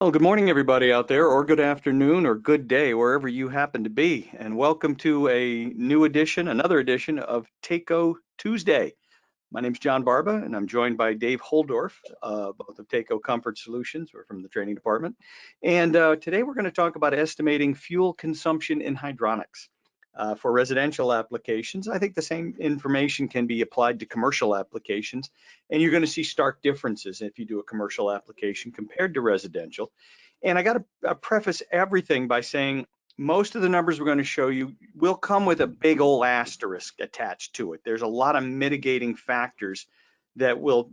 Well, good morning, everybody out there, or good afternoon, or good day, wherever you happen to be. And welcome to a new edition, another edition of Takeo Tuesday. My name's John Barba, and I'm joined by Dave Holdorf, both of Takeo Comfort Solutions. We're from the training department. And today we're going to talk about estimating fuel consumption in hydronics. For residential applications, I think the same information can be applied to commercial applications, and you're going to see stark differences if you do a commercial application compared to residential. And I got to preface everything by saying most of the numbers we're going to show you will come with a big old asterisk attached to it. There's a lot of mitigating factors that will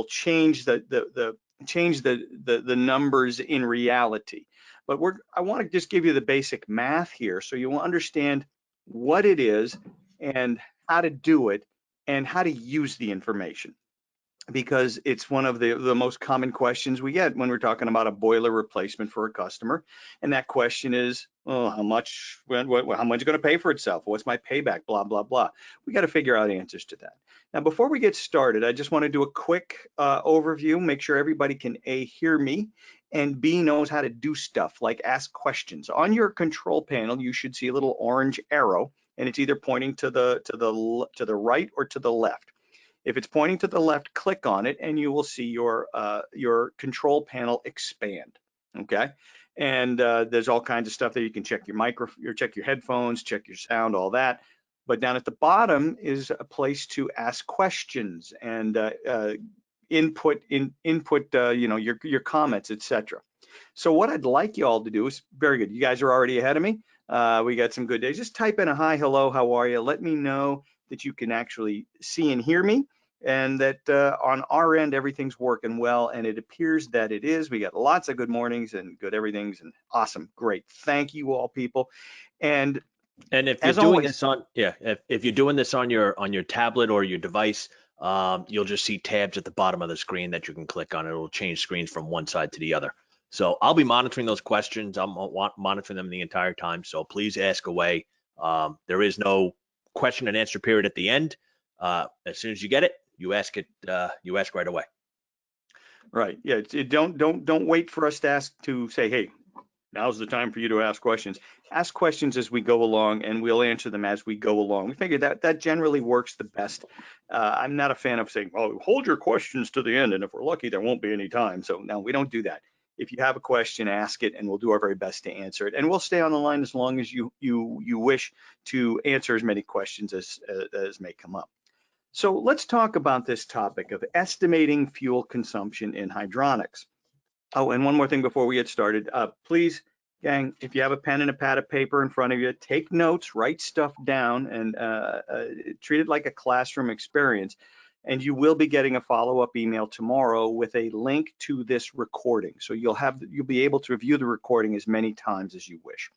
change the numbers in reality. But I want to just give you the basic math here so you will understand what it is and how to do it and how to use the information, because it's one of the most common questions we get when we're talking about a boiler replacement for a customer. And that question is, oh, how much is it going to pay for itself? What's my payback? Blah, blah, blah. We got to figure out answers to that. Now, before we get started, I just want to do a quick overview, make sure everybody can A, hear me, and B, knows how to do stuff like ask questions. On your control panel, you should see a little orange arrow, and it's either pointing to the right or to the left. If it's pointing to the left, click on it and you will see your control panel expand, okay? And there's all kinds of stuff that you can check check your headphones, check your sound, all that. But down at the bottom is a place to ask questions and input your comments, etc. So what I'd like you all to do is very good. You guys are already ahead of me. We got some good days. Just type in a hi, hello, how are you? Let me know that you can actually see and hear me, and that on our end everything's working well, and it appears that it is. We got lots of good mornings and good everythings, and awesome, great. Thank you all, people. And And if you're as doing always, this on, yeah, if you're doing this on your tablet or your device, you'll just see tabs at the bottom of the screen that you can click on. It'll change screens from one side to the other. So I'll be monitoring those questions. I'm monitoring them the entire time. So please ask away. There is no question and answer period at the end. As soon as you get it, you ask it. You ask right away. right, yeah, don't wait for us to say, hey, now's the time for you to ask questions. Ask questions as we go along, and we'll answer them as we go along. We figure that generally works the best. I'm not a fan of saying, "Oh, hold your questions to the end, and if we're lucky, there won't be any time." So no, we don't do that. If you have a question, ask it, and we'll do our very best to answer it. And we'll stay on the line as long as you wish to answer as many questions as may come up. So let's talk about this topic of estimating fuel consumption in hydronics. Oh, and one more thing before we get started. Please, gang, if you have a pen and a pad of paper in front of you, take notes, write stuff down, and treat it like a classroom experience. And you will be getting a follow-up email tomorrow with a link to this recording. So you'll be able to review the recording as many times as you wish.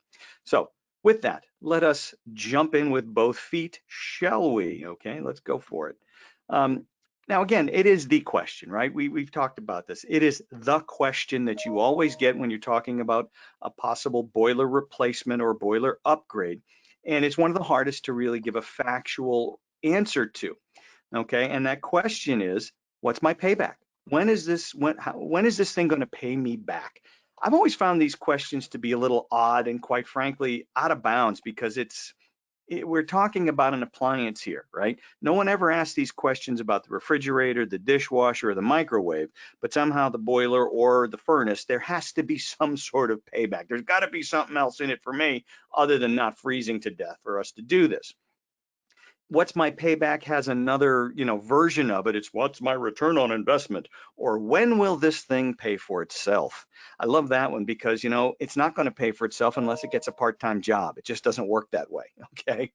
So with that, let us jump in with both feet, shall we? Okay, let's go for it. Now, again, it is the question, right? We've talked about this. It is the question that you always get when you're talking about a possible boiler replacement or boiler upgrade. And it's one of the hardest to really give a factual answer to, okay? And that question is, what's my payback? When is this thing going to pay me back? I've always found these questions to be a little odd and, quite frankly, out of bounds, because we're talking about an appliance here, right? No one ever asks these questions about the refrigerator, the dishwasher, or the microwave, but somehow the boiler or the furnace, there has to be some sort of payback. There's got to be something else in it for me other than not freezing to death for us to do this. What's my payback has another, version of it. It's what's my return on investment, or when will this thing pay for itself? I love that one because, it's not going to pay for itself unless it gets a part-time job. It just doesn't work that way. Okay.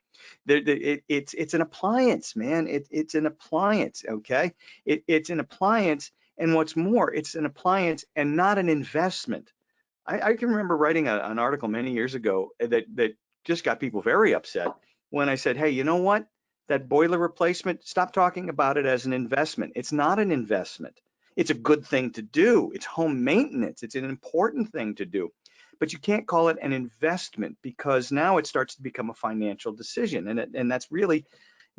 It's an appliance, man. It's an appliance. Okay. It's an appliance. And what's more, it's an appliance and not an investment. I can remember writing an article many years ago that just got people very upset when I said, hey, you know what? That boiler replacement, stop talking about it as an investment. It's not an investment. It's a good thing to do. It's home maintenance. It's an important thing to do. But you can't call it an investment, because now it starts to become a financial decision. And that's really,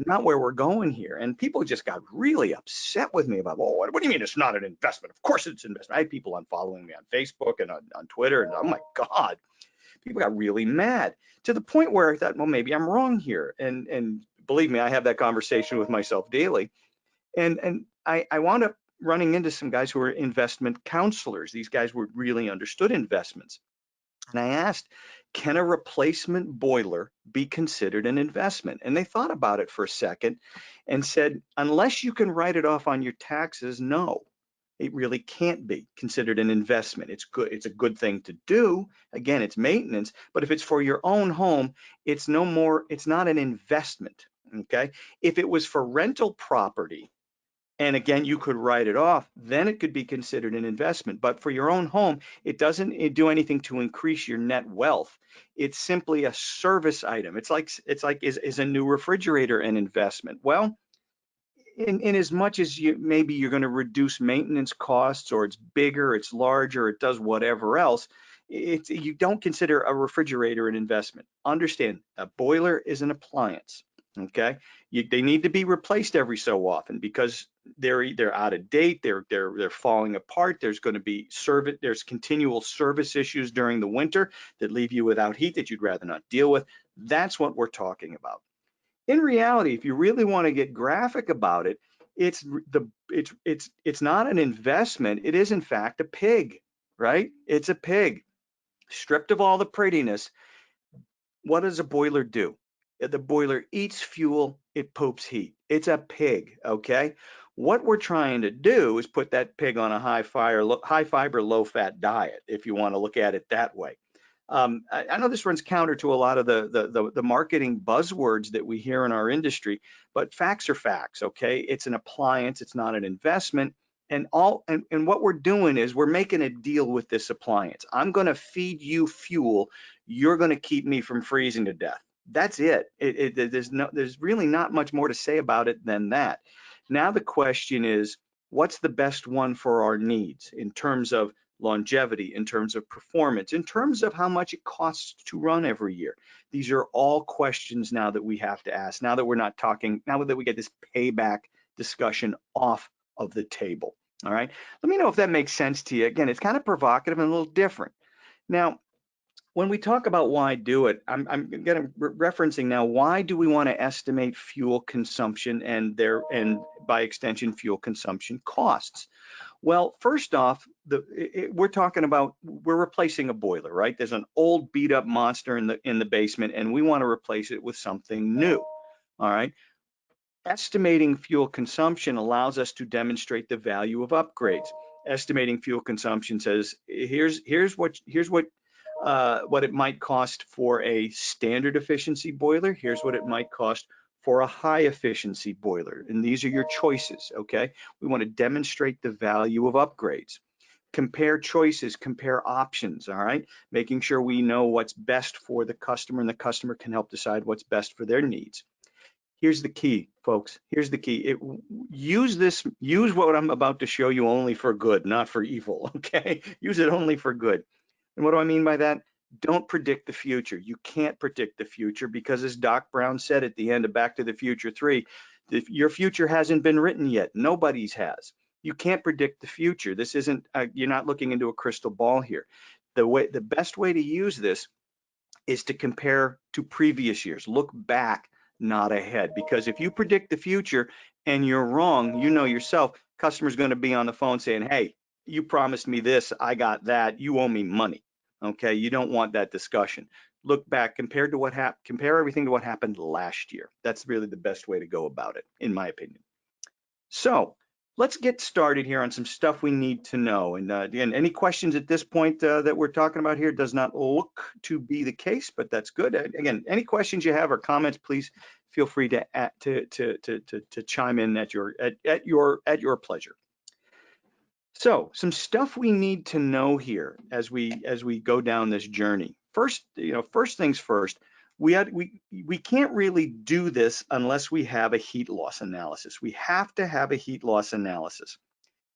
not where we're going here. And people just got really upset with me about, well, what do you mean it's not an investment? Of course it's an investment. I had people unfollowing me on Facebook and on Twitter, and oh my God, people got really mad to the point where I thought, well, maybe I'm wrong here. And believe me, I have that conversation with myself daily. And I wound up running into some guys who were investment counselors. These guys were really understood investments. And I asked, can a replacement boiler be considered an investment? And they thought about it for a second and said, unless you can write it off on your taxes, no, it really can't be considered an investment. It's good. It's a good thing to do. Again, it's maintenance, but if it's for your own home, it's no more, it's not an investment. Okay. If it was for rental property, and again, you could write it off, then it could be considered an investment. But for your own home, it doesn't do anything to increase your net wealth. It's simply a service item. It's like is a new refrigerator an investment? Well, in as much as maybe you're going to reduce maintenance costs, or it's bigger, it's larger, it does whatever else, you don't consider a refrigerator an investment. Understand, a boiler is an appliance. Okay, they need to be replaced every so often because they're either out of date, they're falling apart. There's going to be there's continual service issues during the winter that leave you without heat that you'd rather not deal with. That's what we're talking about. In reality, if you really want to get graphic about it, it's not an investment. It is in fact a pig, right? It's a pig stripped of all the prettiness. What does a boiler do? The boiler eats fuel, it poops heat. It's a pig, okay? What we're trying to do is put that pig on a high fiber, low fat diet, if you want to look at it that way. I know this runs counter to a lot of the marketing buzzwords that we hear in our industry, but facts are facts, okay? It's an appliance, it's not an investment. And what we're doing is we're making a deal with this appliance. I'm going to feed you fuel. You're going to keep me from freezing to death. That's it. There's really not much more to say about it than that. Now the question is, what's the best one for our needs in terms of longevity, in terms of performance, in terms of how much it costs to run every year? These are all questions now that we have to ask, now that we're not talking, now that we get this payback discussion off of the table. All right. Let me know if that makes sense to you. Again, it's kind of provocative and a little different. Now, when we talk about why do it, I'm referencing now, why do we want to estimate fuel consumption and by extension fuel consumption costs? Well, first off, we're talking about, we're replacing a boiler, right? There's an old beat up monster in the basement, and we want to replace it with something new. All right. Estimating fuel consumption allows us to demonstrate the value of upgrades. Estimating fuel consumption says, here's what it might cost for a standard efficiency boiler. Here's what it might cost for a high efficiency boiler. And these are your choices, okay? We want to demonstrate the value of upgrades. Compare choices, compare options, all right? Making sure we know what's best for the customer, and the customer can help decide what's best for their needs. Here's the key, folks. Here's the key. Use what I'm about to show you only for good, not for evil, okay? Use it only for good. And what do I mean by that? Don't predict the future. You can't predict the future because, as Doc Brown said at the end of Back to the Future 3, your future hasn't been written yet. Nobody's has. You can't predict the future. This isn't, you're not looking into a crystal ball here. The best way to use this is to compare to previous years. Look back, not ahead. Because if you predict the future and you're wrong, you know yourself, customer's going to be on the phone saying, hey, you promised me this, I got that, you owe me money. Okay, you don't want that discussion. Look back, compare everything to what happened last year. That's really the best way to go about it, in my opinion. So let's get started here on some stuff we need to know. And again, any questions at this point that we're talking about here does not look to be the case, but that's good. Again, any questions you have or comments, please feel free to chime in at your pleasure. So some stuff we need to know here as we go down this journey. First things first. We can't really do this unless we have a heat loss analysis. We have to have a heat loss analysis.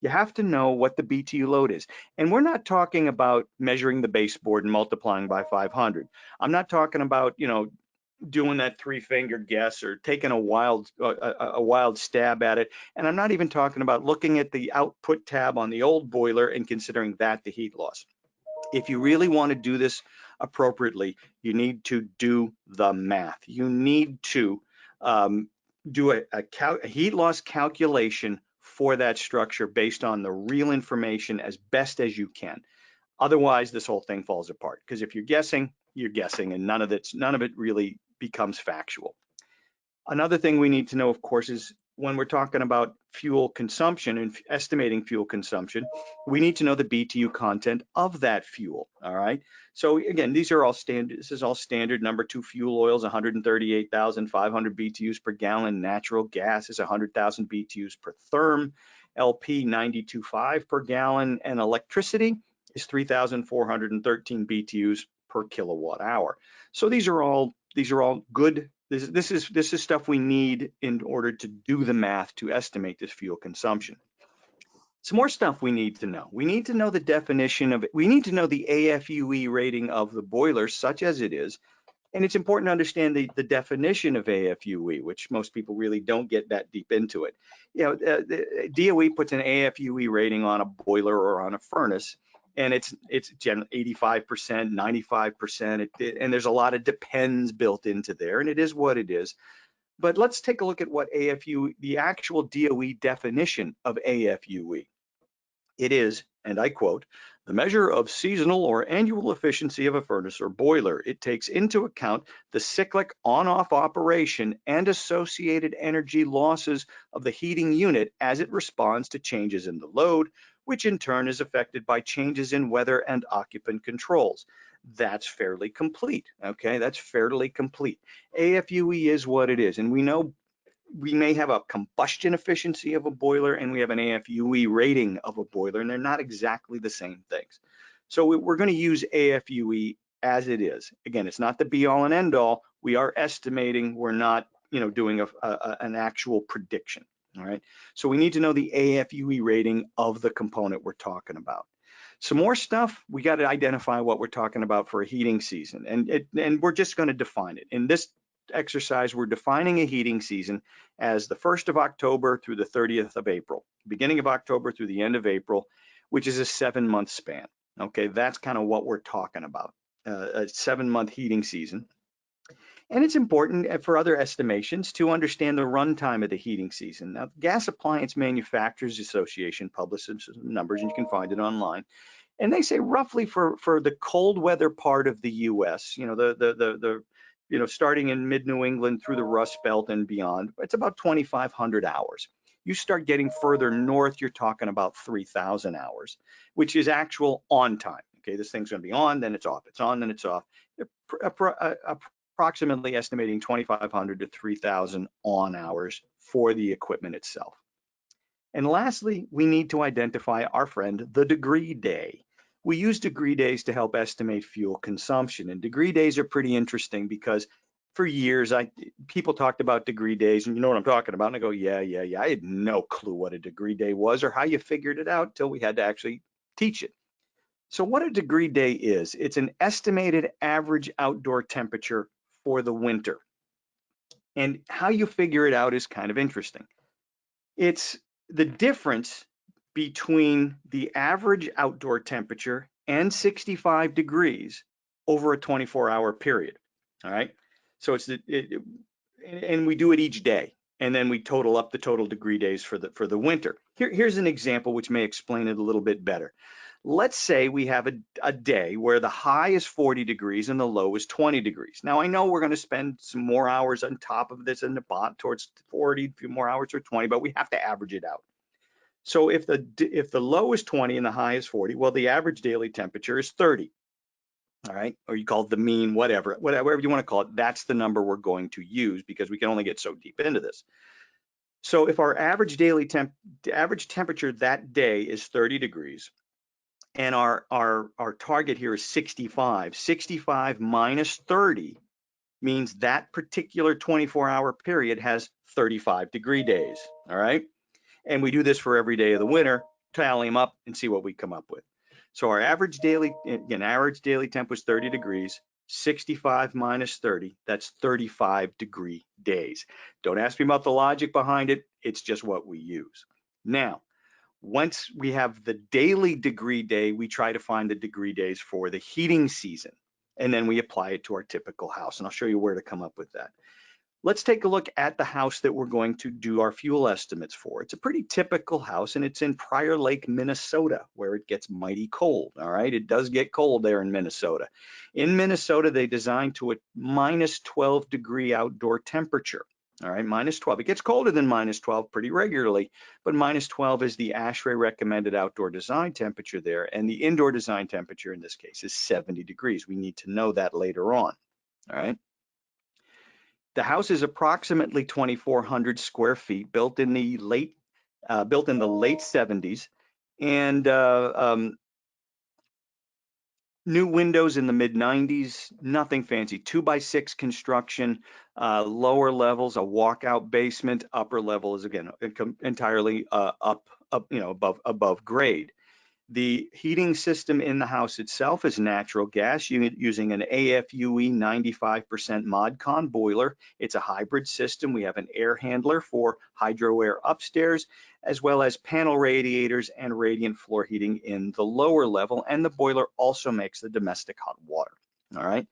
You have to know what the BTU load is. And we're not talking about measuring the baseboard and multiplying by 500. I'm not talking about, doing that three-finger guess or taking a wild stab at it. And I'm not even talking about looking at the output tab on the old boiler and considering that the heat loss. If you really want to do this appropriately, you need to do the math. You need to do a heat loss calculation for that structure based on the real information as best as you can. Otherwise, this whole thing falls apart, because if you're guessing, and none of it really becomes factual. Another thing we need to know, of course, is when we're talking about fuel consumption and estimating fuel consumption, we need to know the BTU content of that fuel. All right. So again, these are all standard. This is all standard. Number 2 fuel oils, 138,500 BTUs per gallon. Natural gas is 100,000 BTUs per therm. LP 92.5 per gallon, and electricity is 3,413 BTUs per kilowatt hour. So these are all good. This is stuff we need in order to do the math to estimate this fuel consumption. Some more stuff we need to know. We need to know the definition of it. We need to know the AFUE rating of the boiler, such as it is. And it's important to understand the definition of AFUE, which most people really don't get that deep into it. You know, the DOE puts an AFUE rating on a boiler or on a furnace, and it's generally 85%, 95%, and there's a lot of depends built into there, and it is what it is. But let's take a look at what AFUE, the actual DOE definition of AFUE. It is, and I quote, "the measure of seasonal or annual efficiency of a furnace or boiler. It takes into account the cyclic on-off operation and associated energy losses of the heating unit as it responds to changes in the load, which in turn is affected by changes in weather and occupant controls." That's fairly complete, okay? That's fairly complete. AFUE is what it is, and we know we may have a combustion efficiency of a boiler and we have an AFUE rating of a boiler, and they're not exactly the same things. So we're going to use AFUE as it is. Again, it's not the be all and end all. We are estimating. We're not, doing an actual prediction. All right. So we need to know the AFUE rating of the component we're talking about. Some more stuff. We got to identify what we're talking about for a heating season, and we're just going to define it. In this exercise, we're defining a heating season as the 1st of October through the 30th of April, beginning of October through the end of April, which is a 7-month span. Okay, that's kind of what we're talking about, a 7-month heating season. And it's important for other estimations to understand the runtime of the heating season. Now, the Gas Appliance Manufacturers Association publishes some numbers, and you can find it online. And they say roughly for the cold weather part of the U.S., starting in mid-New England through the Rust Belt and beyond, it's about 2,500 hours. You start getting further north, you're talking about 3,000 hours, which is actual on time. Okay, this thing's going to be on, then it's off. It's on, then it's off. Approximately estimating 2,500 to 3,000 on hours for the equipment itself. And lastly, we need to identify our friend, the degree day. We use degree days to help estimate fuel consumption, and degree days are pretty interesting because for years people talked about degree days, and you know what I'm talking about, and I go, yeah. I had no clue what a degree day was or how you figured it out till we had to actually teach it. So what a degree day is, it's an estimated average outdoor temperature for the winter. And how you figure it out is kind of interesting. It's the difference between the average outdoor temperature and 65 degrees over a 24-hour period. All right. So and we do it each day, and then we total up the total degree days for the winter. Here's an example which may explain it a little bit better. Let's say we have a day where the high is 40 degrees and the low is 20 degrees. Now, I know we're going to spend some more hours on top of this in the bottom towards 40, a few more hours or 20, but we have to average it out. So if the low is 20 and the high is 40, well, the average daily temperature is 30. All right, or you call it the mean, whatever you want to call it. That's the number we're going to use because we can only get so deep into this. So if our average temperature that day is 30 degrees, and our target here is 65. 65 minus 30 means that particular 24-hour period has 35 degree days, all right? And we do this for every day of the winter, tally them up and see what we come up with. So our average daily temp was 30 degrees. 65 minus 30, that's 35 degree days. Don't ask me about the logic behind it. It's just what we use. Now, once we have the daily degree day, we try to find the degree days for the heating season, and then we apply it to our typical house. And I'll show you where to come up with that. Let's take a look at the house that we're going to do our fuel estimates for. It's a pretty typical house, and it's in Prior Lake, Minnesota, where it gets mighty cold. All right, it does get cold there in Minnesota. In Minnesota, they designed to a minus 12 degree outdoor temperature. All right, minus 12. It gets colder than minus 12 pretty regularly, but minus 12 is the ASHRAE recommended outdoor design temperature there, and the indoor design temperature in this case is 70 degrees. We need to know that later on. All right. The house is approximately 2,400 square feet, built in the late 70s, and new windows in the mid 90s. Nothing fancy. 2x6 construction, lower levels, a walkout basement. Upper level is again entirely up, above grade. The heating system in the house itself is natural gas using an AFUE 95% ModCon boiler. It's a hybrid system. We have an air handler for hydro air upstairs, as well as panel radiators and radiant floor heating in the lower level. And the boiler also makes the domestic hot water. All right.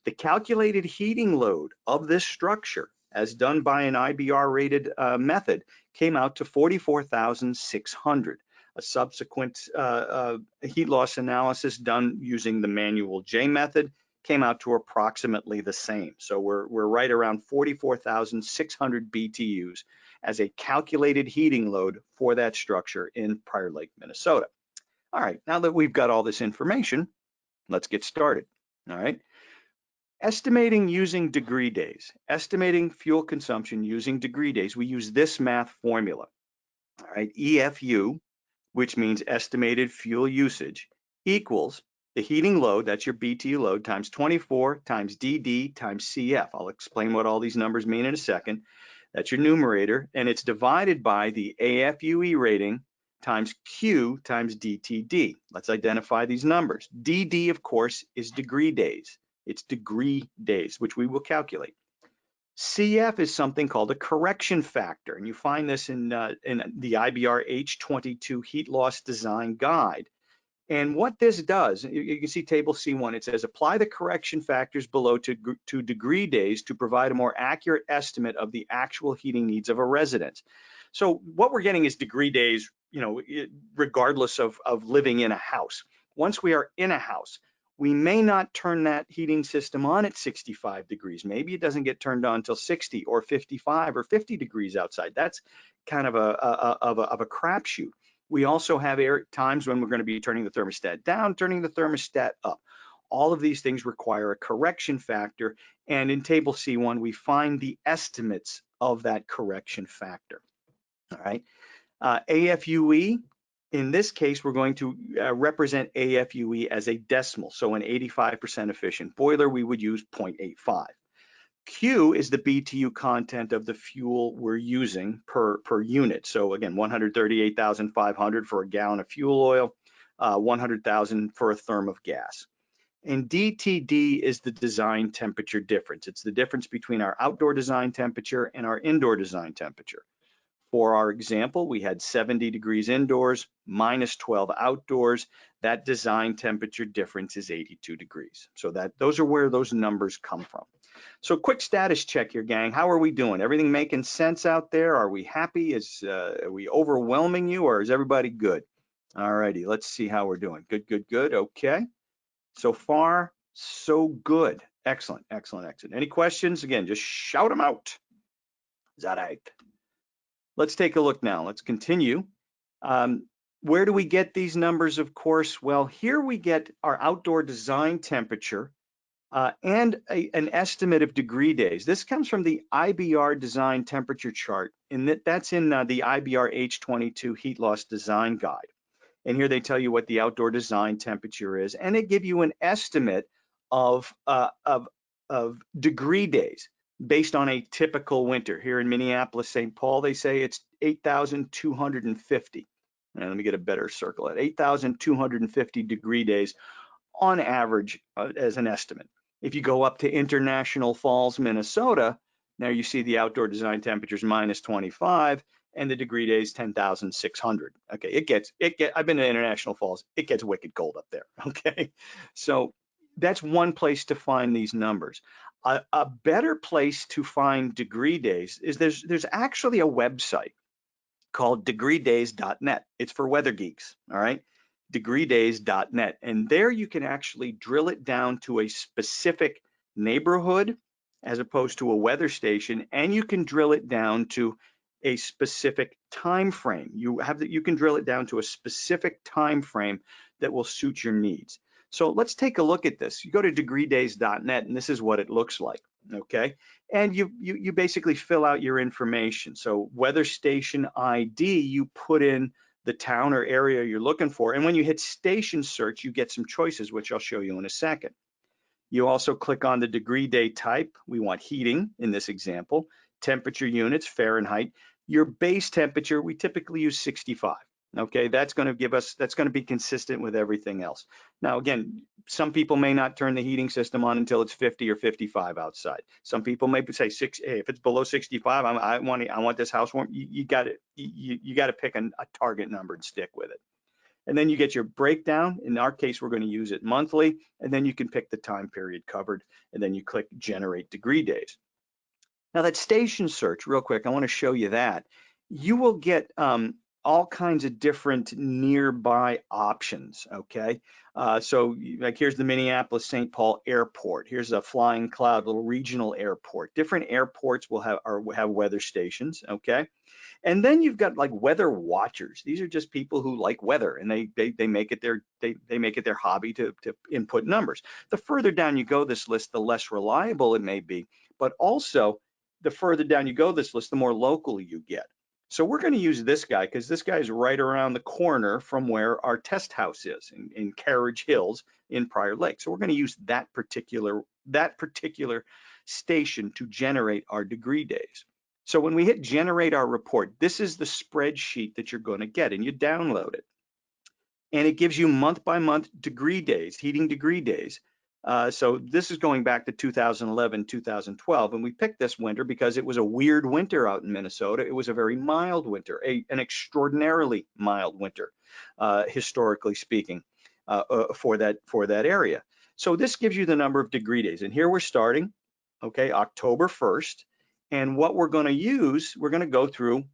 The calculated heating load of this structure, as done by an IBR rated method, came out to 44,600. A subsequent heat loss analysis done using the manual J method came out to approximately the same. So we're right around 44,600 BTUs as a calculated heating load for that structure in Prior Lake, Minnesota. All right, now that we've got all this information, let's get started. All right. Estimating using degree days, estimating fuel consumption using degree days, we use this math formula. All right, EFU, which means estimated fuel usage, equals the heating load, that's your BTU load, times 24 times DD times CF. I'll explain what all these numbers mean in a second. That's your numerator, and it's divided by the AFUE rating times Q times DTD. Let's identify these numbers. DD, of course, is degree days. It's degree days, which we will calculate. CF is something called a correction factor, and you find this in the IBR H22 heat loss design guide. And what this does, you can see table C1, it says apply the correction factors below to degree days to provide a more accurate estimate of the actual heating needs of a residence. So what we're getting is degree days, regardless of living in a house. Once we are in a house, we may not turn that heating system on at 65 degrees. Maybe it doesn't get turned on until 60 or 55 or 50 degrees outside. That's kind of a crapshoot. We also have times when we're going to be turning the thermostat down, turning the thermostat up. All of these things require a correction factor, and in table C1, we find the estimates of that correction factor. All right, AFUE. In this case, we're going to represent AFUE as a decimal. So an 85% efficient boiler, we would use 0.85. Q is the BTU content of the fuel we're using per unit. So again, 138,500 for a gallon of fuel oil, 100,000 for a therm of gas. And DTD is the design temperature difference. It's the difference between our outdoor design temperature and our indoor design temperature. For our example, we had 70 degrees indoors, minus 12 outdoors. That design temperature difference is 82 degrees. So those are where those numbers come from. So quick status check here, gang. How are we doing? Everything making sense out there? Are we happy? Are we overwhelming you, or is everybody good? All righty, let's see how we're doing. Good, good, good. Okay. So far, so good. Excellent, excellent, excellent. Any questions? Again, just shout them out. Is that right? Let's take a look now. Let's continue. Where do we get these numbers? Of course, well, here we get our outdoor design temperature and an estimate of degree days. This comes from the IBR design temperature chart, and that's in the IBR H22 heat loss design guide. And here they tell you what the outdoor design temperature is, and they give you an estimate of degree days based on a typical winter. Here in Minneapolis, St. Paul, they say it's 8,250. And let me get a better circle at 8,250 degree days on average as an estimate. If you go up to International Falls, Minnesota, now you see the outdoor design temperatures -25 and the degree days 10,600. Okay, I've been to International Falls. It gets wicked cold up there. Okay, so that's one place to find these numbers. A better place to find degree days is there's actually a website called Degreedays.net. It's for weather geeks, all right? Degreedays.net. And there you can actually drill it down to a specific neighborhood as opposed to a weather station, and you can drill it down to a specific time frame. You can drill it down to a specific time frame that will suit your needs. So let's take a look at this. You go to Degreedays.net, and this is what it looks like, okay? And you basically fill out your information. So weather station ID, you put in the town or area you're looking for. And when you hit station search, you get some choices, which I'll show you in a second. You also click on the degree day type. We want heating in this example, temperature units, Fahrenheit. Your base temperature, we typically use 65. Okay, that's going to be consistent with everything else. Now, again, some people may not turn the heating system on until it's 50 or 55 outside. Some people may say hey, if it's below 65, I want this house warm. You got to pick a target number and stick with it. And then you get your breakdown. In our case, we're going to use it monthly, and then you can pick the time period covered, and then you click generate degree days. Now that station search, real quick, I want to show you that. You will get all kinds of different nearby options, okay? So like here's the Minneapolis-St. Paul Airport. Here's a Flying Cloud, little regional airport. Different airports will have weather stations, okay? And then you've got like weather watchers. These are just people who like weather, and they make it their hobby to input numbers. The further down you go this list, the less reliable it may be, but also the further down you go this list, the more local you get. So we're going to use this guy because this guy is right around the corner from where our test house is in Carriage Hills in Prior Lake. So we're going to use that particular station to generate our degree days. So when we hit generate our report, this is the spreadsheet that you're going to get, and you download it. And it gives you month by month degree days, heating degree days. So this is going back to 2011, 2012, and we picked this winter because it was a weird winter out in Minnesota. It was a very mild winter, an extraordinarily mild winter, historically speaking, for that area. So this gives you the number of degree days, and here we're starting, okay, October 1st, and what we're going to use, we're going to go through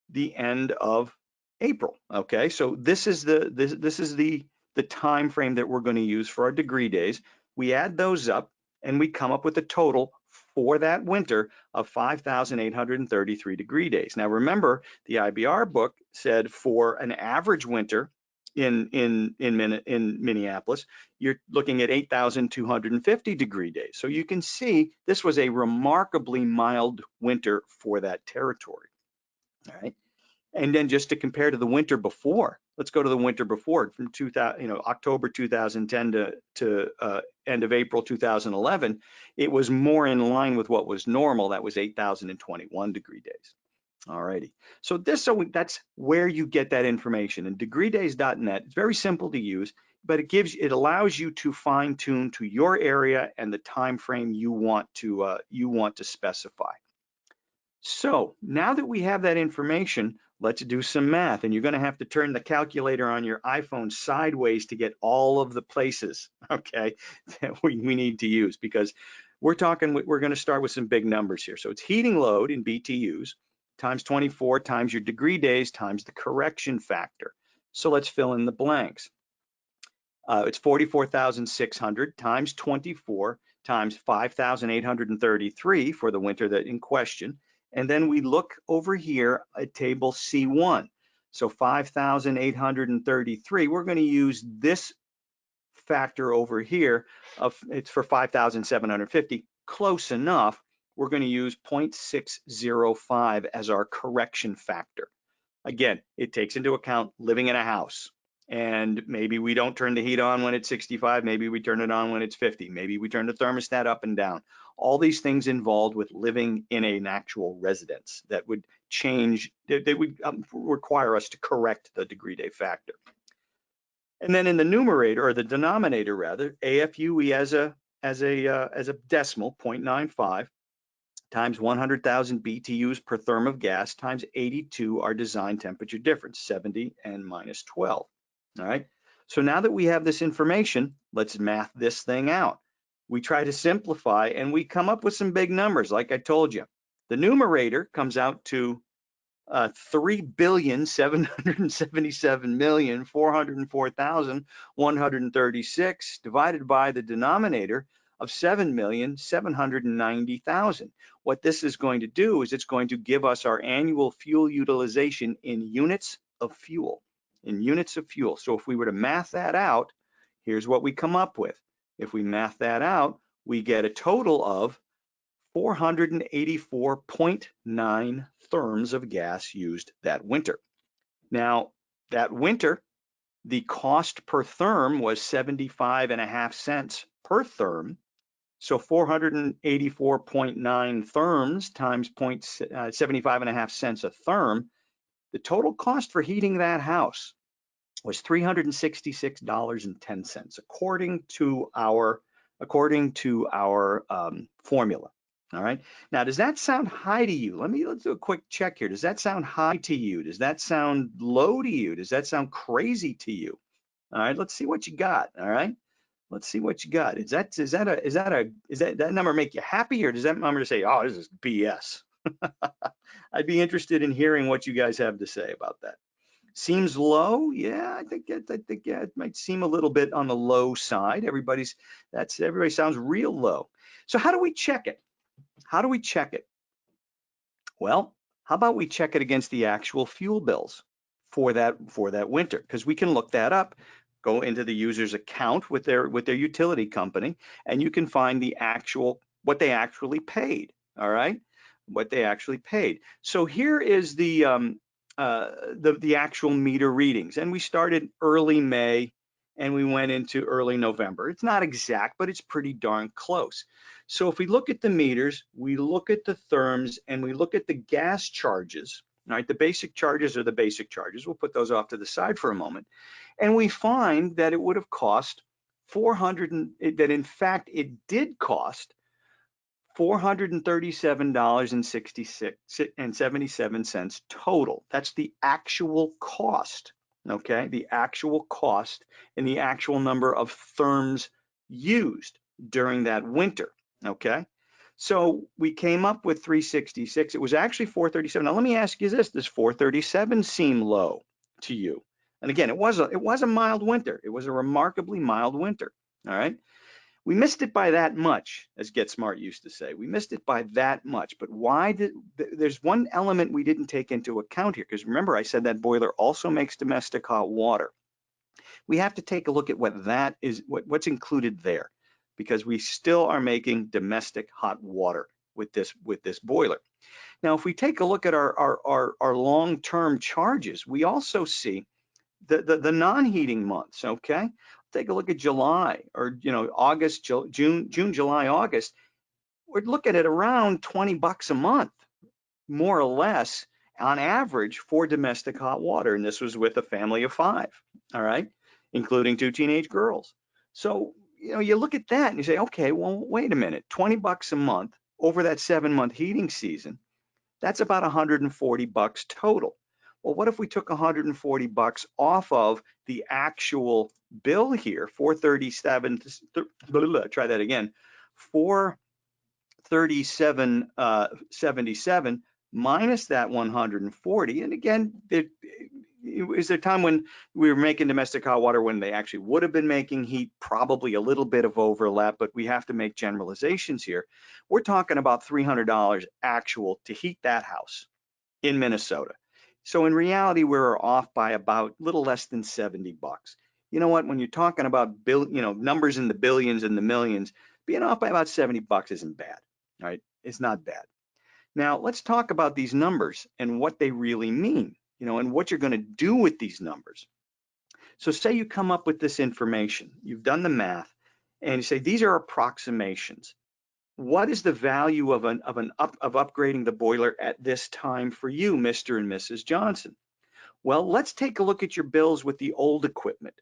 the end of April. Okay, so this is the time frame that we're going to use for our degree days. We add those up and we come up with a total for that winter of 5,833 degree days. Now remember, the IBR book said for an average winter in Minneapolis, you're looking at 8,250 degree days. So you can see this was a remarkably mild winter for that territory. All right. And then just to compare to the winter before, let's go to the winter before from October 2010 to end of April 2011. It was more in line with what was normal. That was 8,021 degree days. All righty. So that's where you get that information. And Degreedays.net, it's very simple to use, but it allows you to fine tune to your area and the time frame you want to specify. So now that we have that information, let's do some math. And you're going to have to turn the calculator on your iPhone sideways to get all of the places, okay, that we need to use, because we're going to start with some big numbers here. So it's heating load in BTUs times 24 times your degree days times the correction factor. So let's fill in the blanks. It's 44,600 times 24 times 5,833 for the winter that in question. And then we look over here at table C1. So 5,833, we're going to use this factor over here it's for 5,750, close enough. We're going to use 0.605 as our correction factor. Again, it takes into account living in a house. And maybe we don't turn the heat on when it's 65, maybe we turn it on when it's 50, maybe we turn the thermostat up and down. All these things involved with living in an actual residence that would change, they would require us to correct the degree day factor. And then in the numerator, or the denominator rather, AFUE as as a decimal, 0.95, times 100,000 BTUs per therm of gas times 82, our design temperature difference, 70 and minus 12. All right. So now that we have this information, let's math this thing out. We try to simplify and we come up with some big numbers, like I told you. The numerator comes out to 3,777,404,136 divided by the denominator of 7,790,000. What this is going to do is it's going to give us our annual fuel utilization in units of fuel, So if we were to math that out, here's what we come up with. If we math that out, we get a total of 484.9 therms of gas used that winter. Now, that winter, the cost per therm was 75.5 cents per therm. So 484.9 therms times 75.5 cents a therm, the total cost for heating that house was $366.10 according to our formula. All right. Now, does that sound high to you? Let's do a quick check here. Does that sound high to you? Does that sound low to you? Does that sound crazy to you? All right. Let's see what you got. All right. Let's see what you got. Does that number make you happy, or does that number say, oh, this is BS? I'd be interested in hearing what you guys have to say about that. Seems low? Yeah, I think it might seem a little bit on the low side. Everybody sounds real low. So how do we check it? How do we check it? Well, how about we check it against the actual fuel bills for that winter? Because we can look that up, go into the user's account with their utility company, and you can find what they actually paid. All right, what they actually paid. So here is the actual meter readings, and we started early May and we went into early November. It's not exact, but it's pretty darn close. So if we look at the meters, we look at the therms, and we look at the gas charges. All right, the basic charges are the basic charges. We'll put those off to the side for a moment. And we find that it would have cost that in fact it did cost $437.77 total. That's the actual cost, okay? The actual cost and the actual number of therms used during that winter, okay? So we came up with 366. It was actually 437. Now let me ask you this: does 437 seem low to you? And again, it was a mild winter. It was a remarkably mild winter, all right? We missed it by that much, as Get Smart used to say. We missed it by that much. But there's one element we didn't take into account here, because remember I said that boiler also makes domestic hot water. We have to take a look at what's included there, because we still are making domestic hot water with this boiler. Now, if we take a look at our long-term charges, we also see the non-heating months, okay? Take a look at July, or August, June, July, August. We're looking at around $20 a month, more or less, on average for domestic hot water. And this was with a family of 5, all right, including 2 teenage girls. So, you look at that and you say, okay, well, wait a minute, $20 a month over that 7-month heating season, that's about $140 total. Well, what if we took $140 off of the actual bill here, 437.77 minus that 140. And again, is there a time when we were making domestic hot water when they actually would have been making heat? Probably a little bit of overlap, but we have to make generalizations here. We're talking about $300 actual to heat that house in Minnesota. So in reality, we're off by about a little less than $70. You know what? When you're talking about numbers in the billions and the millions, being off by about $70 isn't bad. All right, it's not bad. Now let's talk about these numbers and what they really mean, and what you're going to do with these numbers. So say you come up with this information, you've done the math, and you say these are approximations. What is the value of upgrading the boiler at this time for you, Mr. and Mrs. Johnson? Well, let's take a look at your bills with the old equipment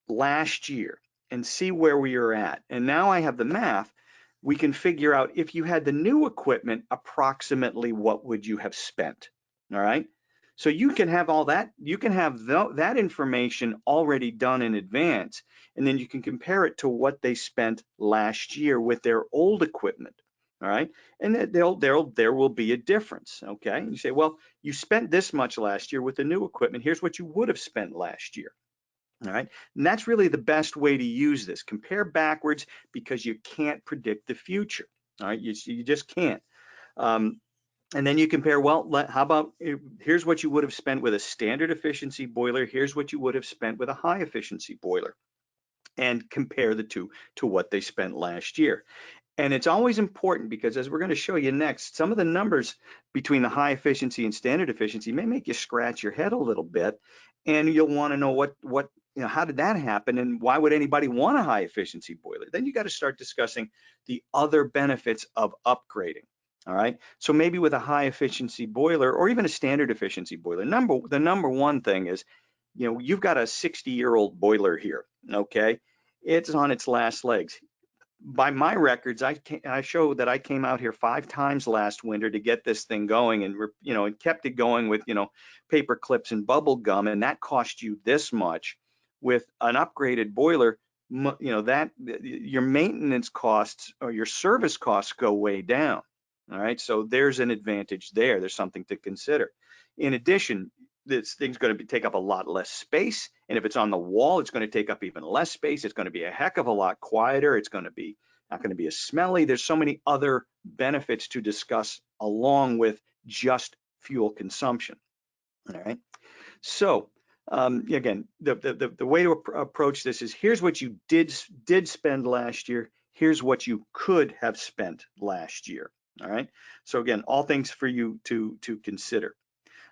last year. and see where we are at. And now I have the math. We can figure out if you had the new equipment, approximately what would you have spent, all right? So you can have all that, you can have that information already done in advance, and then you can compare it to what they spent last year with their old equipment, all right? And there will be a difference, okay? And you say, well, you spent this much last year with the new equipment. Here's what you would have spent last year. All right, and that's really the best way to use this. Compare backwards because you can't predict the future. All right, you just can't. And then you compare, well, how about here's what you would have spent with a standard efficiency boiler. Here's what you would have spent with a high efficiency boiler, and compare the two to what they spent last year. And it's always important because, as we're going to show you next, some of the numbers between the high efficiency and standard efficiency may make you scratch your head a little bit, and you'll want to know what how did that happen, and why would anybody want a high efficiency boiler? Then you got to start discussing the other benefits of upgrading. All right, so maybe with a high efficiency boiler or even a standard efficiency boiler, the number one thing is, you've got a 60-year-old boiler here. Okay, it's on its last legs. By my records, I show that I came out here 5 times last winter to get this thing going, and and kept it going with paper clips and bubble gum, and that cost you this much. With an upgraded boiler, that your maintenance costs or your service costs go way down. All right, so there's an advantage there. There's something to consider. In addition, this thing's going to take up a lot less space, and if it's on the wall, it's going to take up even less space. It's going to be a heck of a lot quieter. It's going to be not going to be as smelly. There's so many other benefits to discuss along with just fuel consumption. All right, so again, the way to approach this is, here's what you did spend last year. Here's what you could have spent last year. All right, so again, all things for you to consider.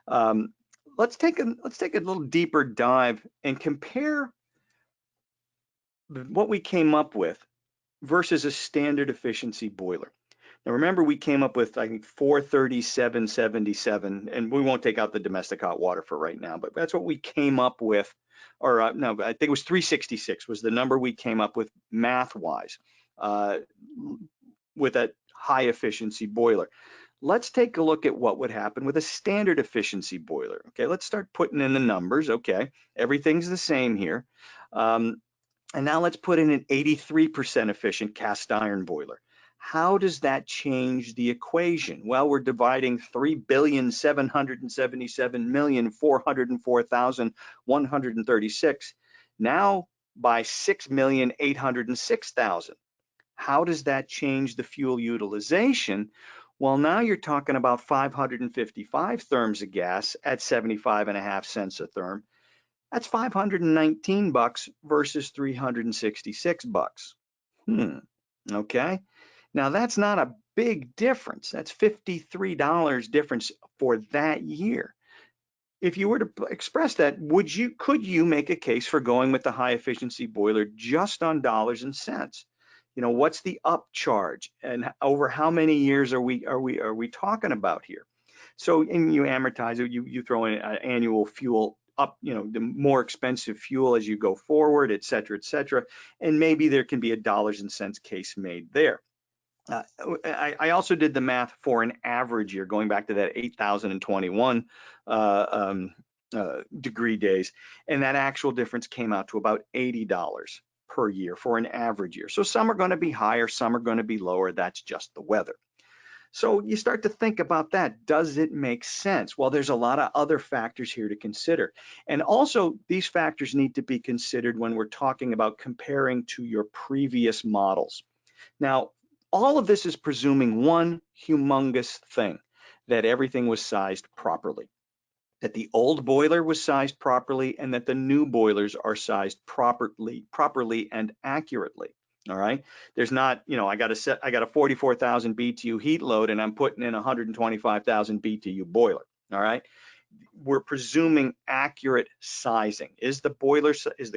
Let's take a little deeper dive and compare what we came up with versus a standard efficiency boiler. Now remember, we came up with, I think, 437.77, and we won't take out the domestic hot water for right now, but that's what we came up with. Or no, I think it was 366 was the number we came up with math-wise with a high efficiency boiler. Let's take a look at what would happen with a standard efficiency boiler. Okay, let's start putting in the numbers. Okay, everything's the same here. And now let's put in an 83% efficient cast iron boiler. How does that change the equation? Well, we're dividing 3,777,404,136 now by 6,806,000. How does that change the fuel utilization? Well, now you're talking about 555 therms of gas at 75.5 cents a therm. That's $519 versus $366. Okay. Now that's not a big difference. That's $53 difference for that year. If you were to express that, could you make a case for going with the high efficiency boiler just on dollars and cents? What's the upcharge, and over how many years are we talking about here? So, and you amortize it, you throw in annual fuel up, the more expensive fuel as you go forward, et cetera, and maybe there can be a dollars and cents case made there. I also did the math for an average year, going back to that 8,021 degree days, and that actual difference came out to about $80 per year for an average year. So some are going to be higher, some are going to be lower. That's just the weather. So you start to think about that. Does it make sense? Well, there's a lot of other factors here to consider. And also, these factors need to be considered when we're talking about comparing to your previous models. Now, all of this is presuming one humongous thing, that everything was sized properly, that the old boiler was sized properly, and that the new boilers are sized properly and accurately. All right, there's not, I got a 44,000 BTU heat load, and I'm putting in a 125,000 BTU boiler. All right, we're presuming accurate sizing. Is the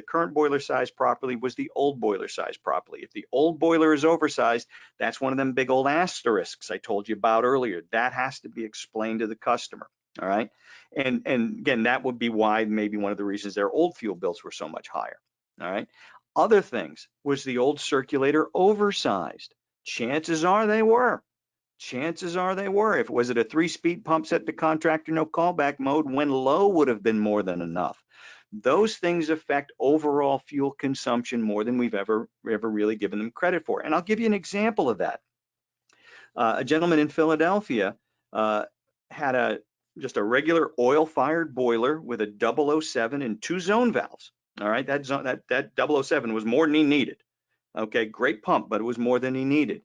current boiler sized properly? Was the old boiler sized properly? If the old boiler is oversized, that's one of them big old asterisks I told you about earlier. That has to be explained to the customer. All right, and again, that would be why maybe one of the reasons their old fuel bills were so much higher. All right. Other things, was the old circulator oversized? Chances are they were. Chances are they were. If was it a 3-speed pump set to contractor no callback mode, when low would have been more than enough. Those things affect overall fuel consumption more than we've ever really given them credit for. And I'll give you an example of that. A gentleman in Philadelphia had just a regular oil-fired boiler with a 007 and 2 zone valves. All right, that 007 was more than he needed. Okay, great pump, but it was more than he needed.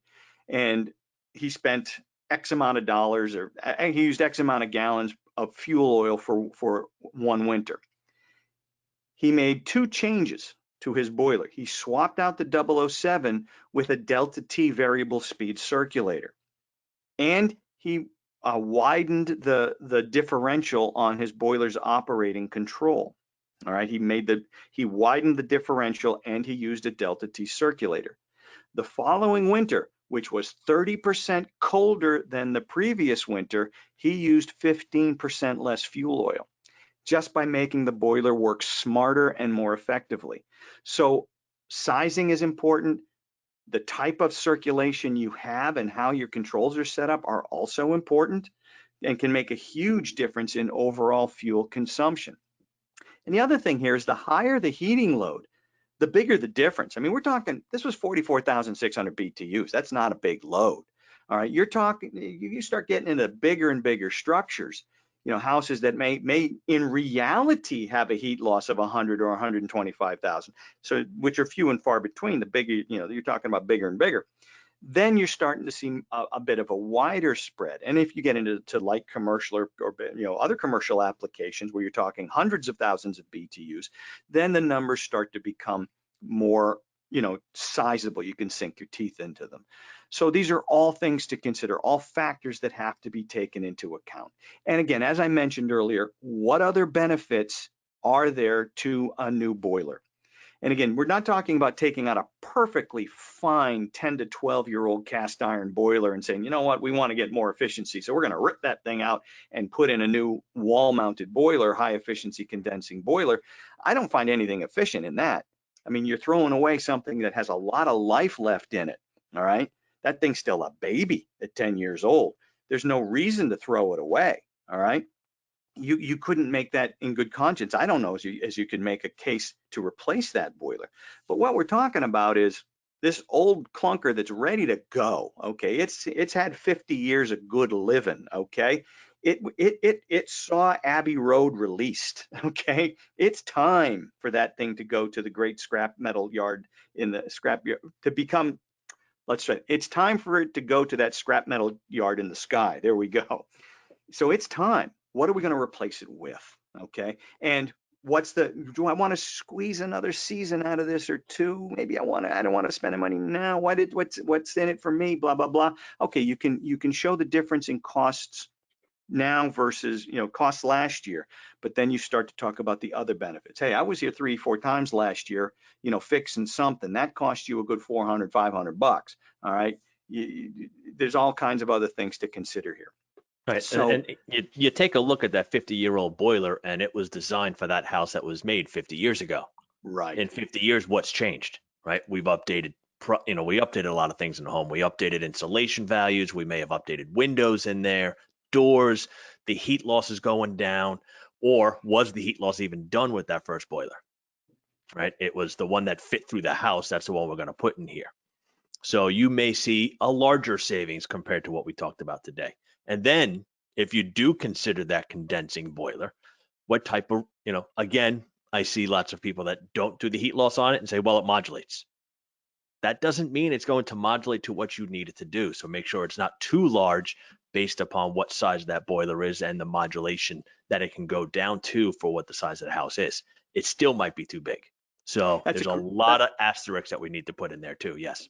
And he spent X amount of dollars, or he used X amount of gallons of fuel oil for one winter. He made 2 changes to his boiler. He swapped out the 007 with a Delta T variable speed circulator. And he widened the differential on his boiler's operating control. All right, he widened the differential and he used a Delta T circulator. The following winter, which was 30% colder than the previous winter, he used 15% less fuel oil, just by making the boiler work smarter and more effectively. So sizing is important. The type of circulation you have and how your controls are set up are also important and can make a huge difference in overall fuel consumption. And the other thing here is the higher the heating load, the bigger the difference. I mean, we're talking, this was 44,600 BTUs. That's not a big load. All right, you're talking, you start getting into bigger and bigger structures, houses that may in reality have a heat loss of 100 or 125,000, so which are few and far between. The bigger, you're talking about bigger and bigger. Then you're starting to see a bit of a wider spread. And if you get into light commercial or other commercial applications where you're talking hundreds of thousands of BTUs, then the numbers start to become more sizable. You can sink your teeth into them. So these are all things to consider, all factors that have to be taken into account. And again, as I mentioned earlier, what other benefits are there to a new boiler? And again, we're not talking about taking out a perfectly fine 10 to 12-year-old cast iron boiler and saying, you know what, we want to get more efficiency, so we're going to rip that thing out and put in a new wall-mounted boiler, high efficiency condensing boiler. I don't find anything efficient in that. I mean, you're throwing away something that has a lot of life left in it, all right? That thing's still a baby at 10 years old. There's no reason to throw it away, all right? You couldn't make that in good conscience. I don't know as you could make a case to replace that boiler. But what we're talking about is this old clunker that's ready to go, okay? It's had 50 years of good living, okay? It saw Abbey Road released, okay? It's time for that thing to go to the great scrap metal yard in the scrap yard to become, let's say, it's time for it to go to that scrap metal yard in the sky. There we go. So it's time. What are we going to replace it with? Okay. And do I want to squeeze another season out of this or 2? Maybe I don't want to spend the money now. What's in it for me? Blah, blah, blah. Okay. You can show the difference in costs now versus, costs last year, but then you start to talk about the other benefits. Hey, I was here 3-4 times last year, fixing something that cost you a good $400, $500. All right. There's all kinds of other things to consider here. Right. So, and you take a look at that 50-year-old boiler, and it was designed for that house that was made 50 years ago. right. In 50 years, what's changed, right? We've updated, we updated a lot of things in the home. We updated insulation values. We may have updated windows in there, doors, the heat loss is going down, or was the heat loss even done with that first boiler, right? It was the one that fit through the house. That's the one we're going to put in here. So you may see a larger savings compared to what we talked about today. And then if you do consider that condensing boiler, what type of, again, I see lots of people that don't do the heat loss on it and say, well, it modulates. That doesn't mean it's going to modulate to what you need it to do. So make sure it's not too large based upon what size that boiler is and the modulation that it can go down to for what the size of the house is. It still might be too big. So there's a lot of asterisks that we need to put in there too. Yes.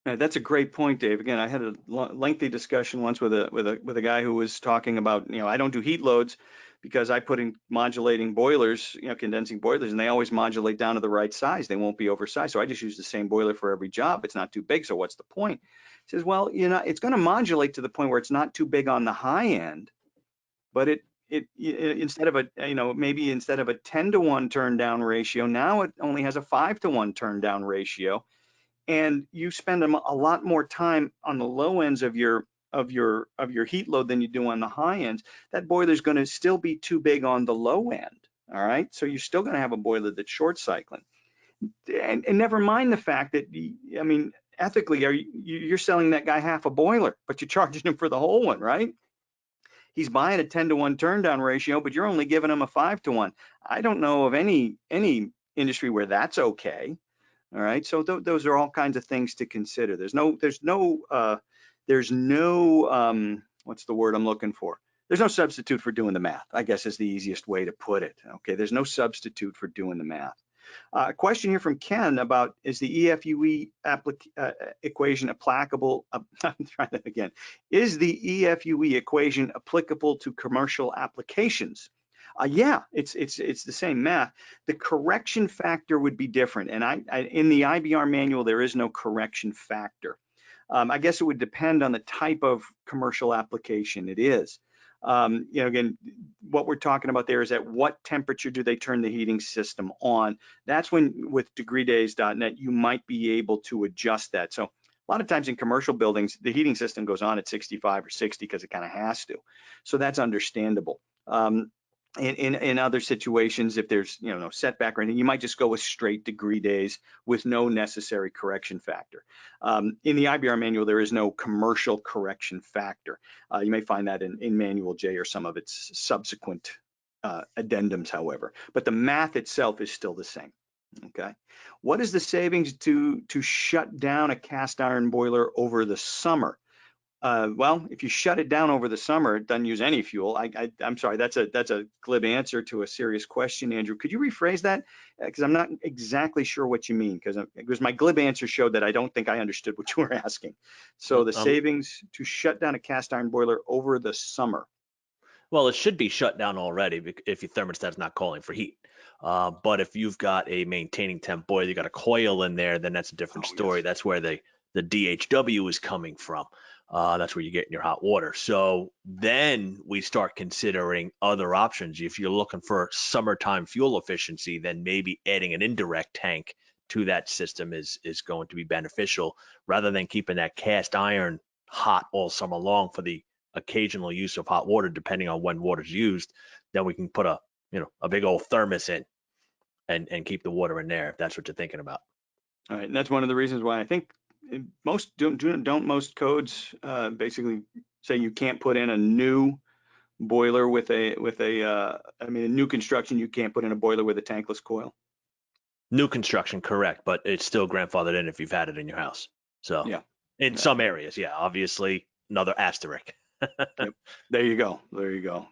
That's a great point, Dave. Again, I had a lengthy discussion once with a guy who was talking about, I don't do heat loads because I put in modulating boilers, condensing boilers, and they always modulate down to the right size. They won't be oversized. So I just use the same boiler for every job. It's not too big. So what's the point? He says, well, it's going to modulate to the point where it's not too big on the high end, but instead of maybe instead of a 10-to-1 turn down ratio, now it only has a 5-to-1 turn down ratio. And you spend a lot more time on the low ends of your heat load than you do on the high ends. That boiler is going to still be too big on the low end. All right, so you're still going to have a boiler that's short cycling. And never mind the fact that, I mean, ethically, you're selling that guy half a boiler, but you're charging him for the whole one, right? He's buying a 10-to-1 turn down ratio, but you're only giving him a 5-to-1. I don't know of any industry where that's okay. All right, so those are all kinds of things to consider. There's no what's the word I'm looking for? There's no substitute for doing the math, I guess is the easiest way to put it. Okay, there's no substitute for doing the math. A question here from Ken about, is the EFUE equation applicable? I'm trying that again. Is the EFUE equation applicable to commercial applications? Yeah, it's the same math. The correction factor would be different, and in the IBR manual there is no correction factor. I guess it would depend on the type of commercial application it is. Again, what we're talking about there is at what temperature do they turn the heating system on? That's when, with Degreedays.net, you might be able to adjust that. So a lot of times in commercial buildings, the heating system goes on at 65 or 60 because it kind of has to. So that's understandable. In other situations, if there's no setback or anything, you might just go with straight degree days with no necessary correction factor. In the IBR manual, there is no commercial correction factor. You may find that in Manual J or some of its subsequent addendums, however. But the math itself is still the same. Okay. What is the savings to shut down a cast iron boiler over the summer? Well, if you shut it down over the summer, it doesn't use any fuel. I'm sorry, that's a glib answer to a serious question, Andrew. Could you rephrase that? Because I'm not exactly sure what you mean, because my glib answer showed that I don't think I understood what you were asking. So the savings to shut down a cast iron boiler over the summer. Well, it should be shut down already if your thermostat's not calling for heat. But if you've got a maintaining temp boiler, you got a coil in there, then that's a different story. Yes. That's where the DHW is coming from. That's where you're getting your hot water. So then we start considering other options. If you're looking for summertime fuel efficiency, then maybe adding an indirect tank to that system is going to be beneficial, rather than keeping that cast iron hot all summer long for the occasional use of hot water, depending on when water's used. Then we can put a big old thermos in and keep the water in there, if that's what you're thinking about. All right, and that's one of the reasons why I think most most codes basically say you can't put in a new boiler with a new construction. You can't put in a boiler with a tankless coil. New construction, correct, but it's still grandfathered in if you've had it in your house. So yeah, in some areas, yeah, obviously another asterisk. Yep. There you go.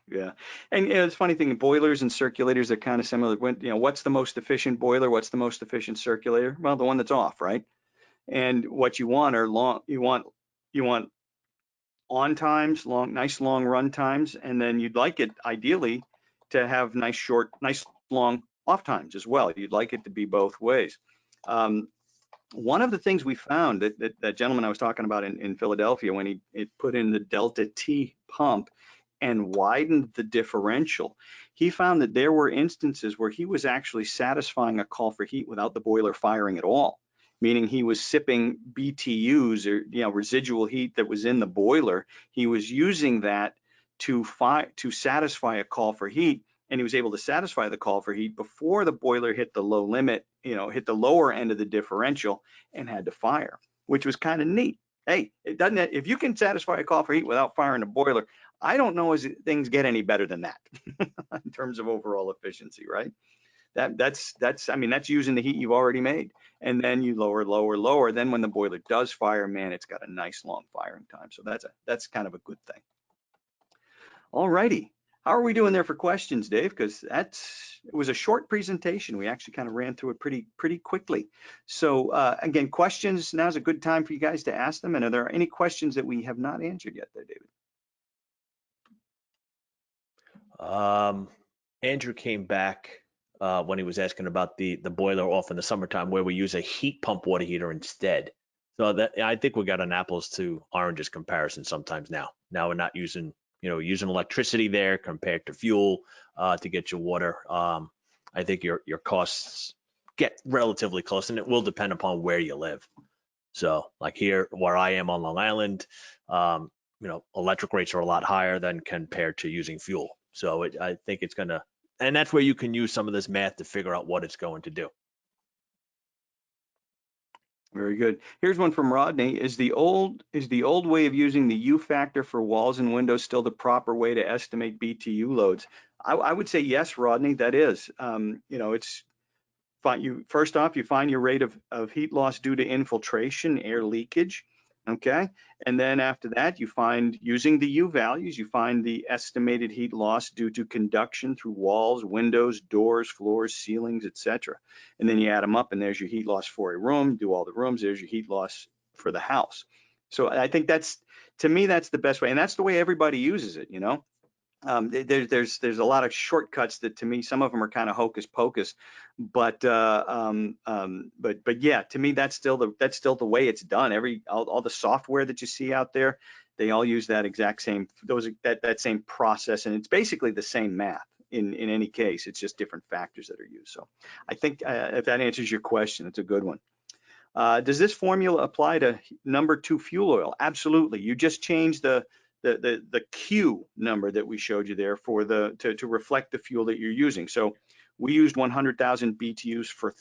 Yeah. And it's a funny thing, boilers and circulators are kind of similar. When, what's the most efficient boiler? What's the most efficient circulator? Well, the one that's off, right? And what you want are you want on times, nice long run times, and then you'd like it ideally to have nice long off times as well. You'd like it to be both ways. One of the things we found that gentleman I was talking about in Philadelphia, when he put in the Delta T pump and widened the differential, he found that there were instances where he was actually satisfying a call for heat without the boiler firing at all, meaning he was sipping BTUs, or residual heat that was in the boiler. He was using that to satisfy a call for heat, and he was able to satisfy the call for heat before the boiler hit the low limit, hit the lower end of the differential and had to fire, which was kind of neat. Hey, if you can satisfy a call for heat without firing a boiler, I don't know as things get any better than that in terms of overall efficiency, right? That's using the heat you've already made, and then you lower. Then when the boiler does fire, man, it's got a nice long firing time. So that's kind of a good thing. All righty. How are we doing there for questions, Dave? Because it was a short presentation. We actually kind of ran through it pretty quickly. So again, questions, now's a good time for you guys to ask them. And are there any questions that we have not answered yet there, David? Andrew came back when he was asking about the boiler off in the summertime, where we use a heat pump water heater instead. So that I think we got an apples to oranges comparison sometimes now. Now we're not using using electricity there compared to fuel to get your water, I think your costs get relatively close, and it will depend upon where you live. So like here where I am on Long Island, electric rates are a lot higher than compared to using fuel. So I think it's gonna, and that's where you can use some of this math to figure out what it's going to do. Very good. Here's one from Rodney. Is the old way of using the U factor for walls and windows still the proper way to estimate BTU loads? I would say yes, Rodney, that is. It's fine. First off, you find your rate of heat loss due to infiltration, air leakage. Okay. And then after that, you find, using the U values, you find the estimated heat loss due to conduction through walls, windows, doors, floors, ceilings, etc. And then you add them up, and there's your heat loss for a room. Do all the rooms, there's your heat loss for the house. So I think to me, that's the best way. And that's the way everybody uses it, there's a lot of shortcuts that, to me, some of them are kind of hocus pocus, but yeah, to me, that's still the way it's done. All the software that you see out there, they all use that exact same that same process, and it's basically the same math in any case. It's just different factors that are used. So I think if that answers your question, it's a good one. Does this formula apply to number 2 fuel oil? Absolutely. You just change the Q number that we showed you there for to reflect the fuel that you're using. So we used 100,000 BTUs per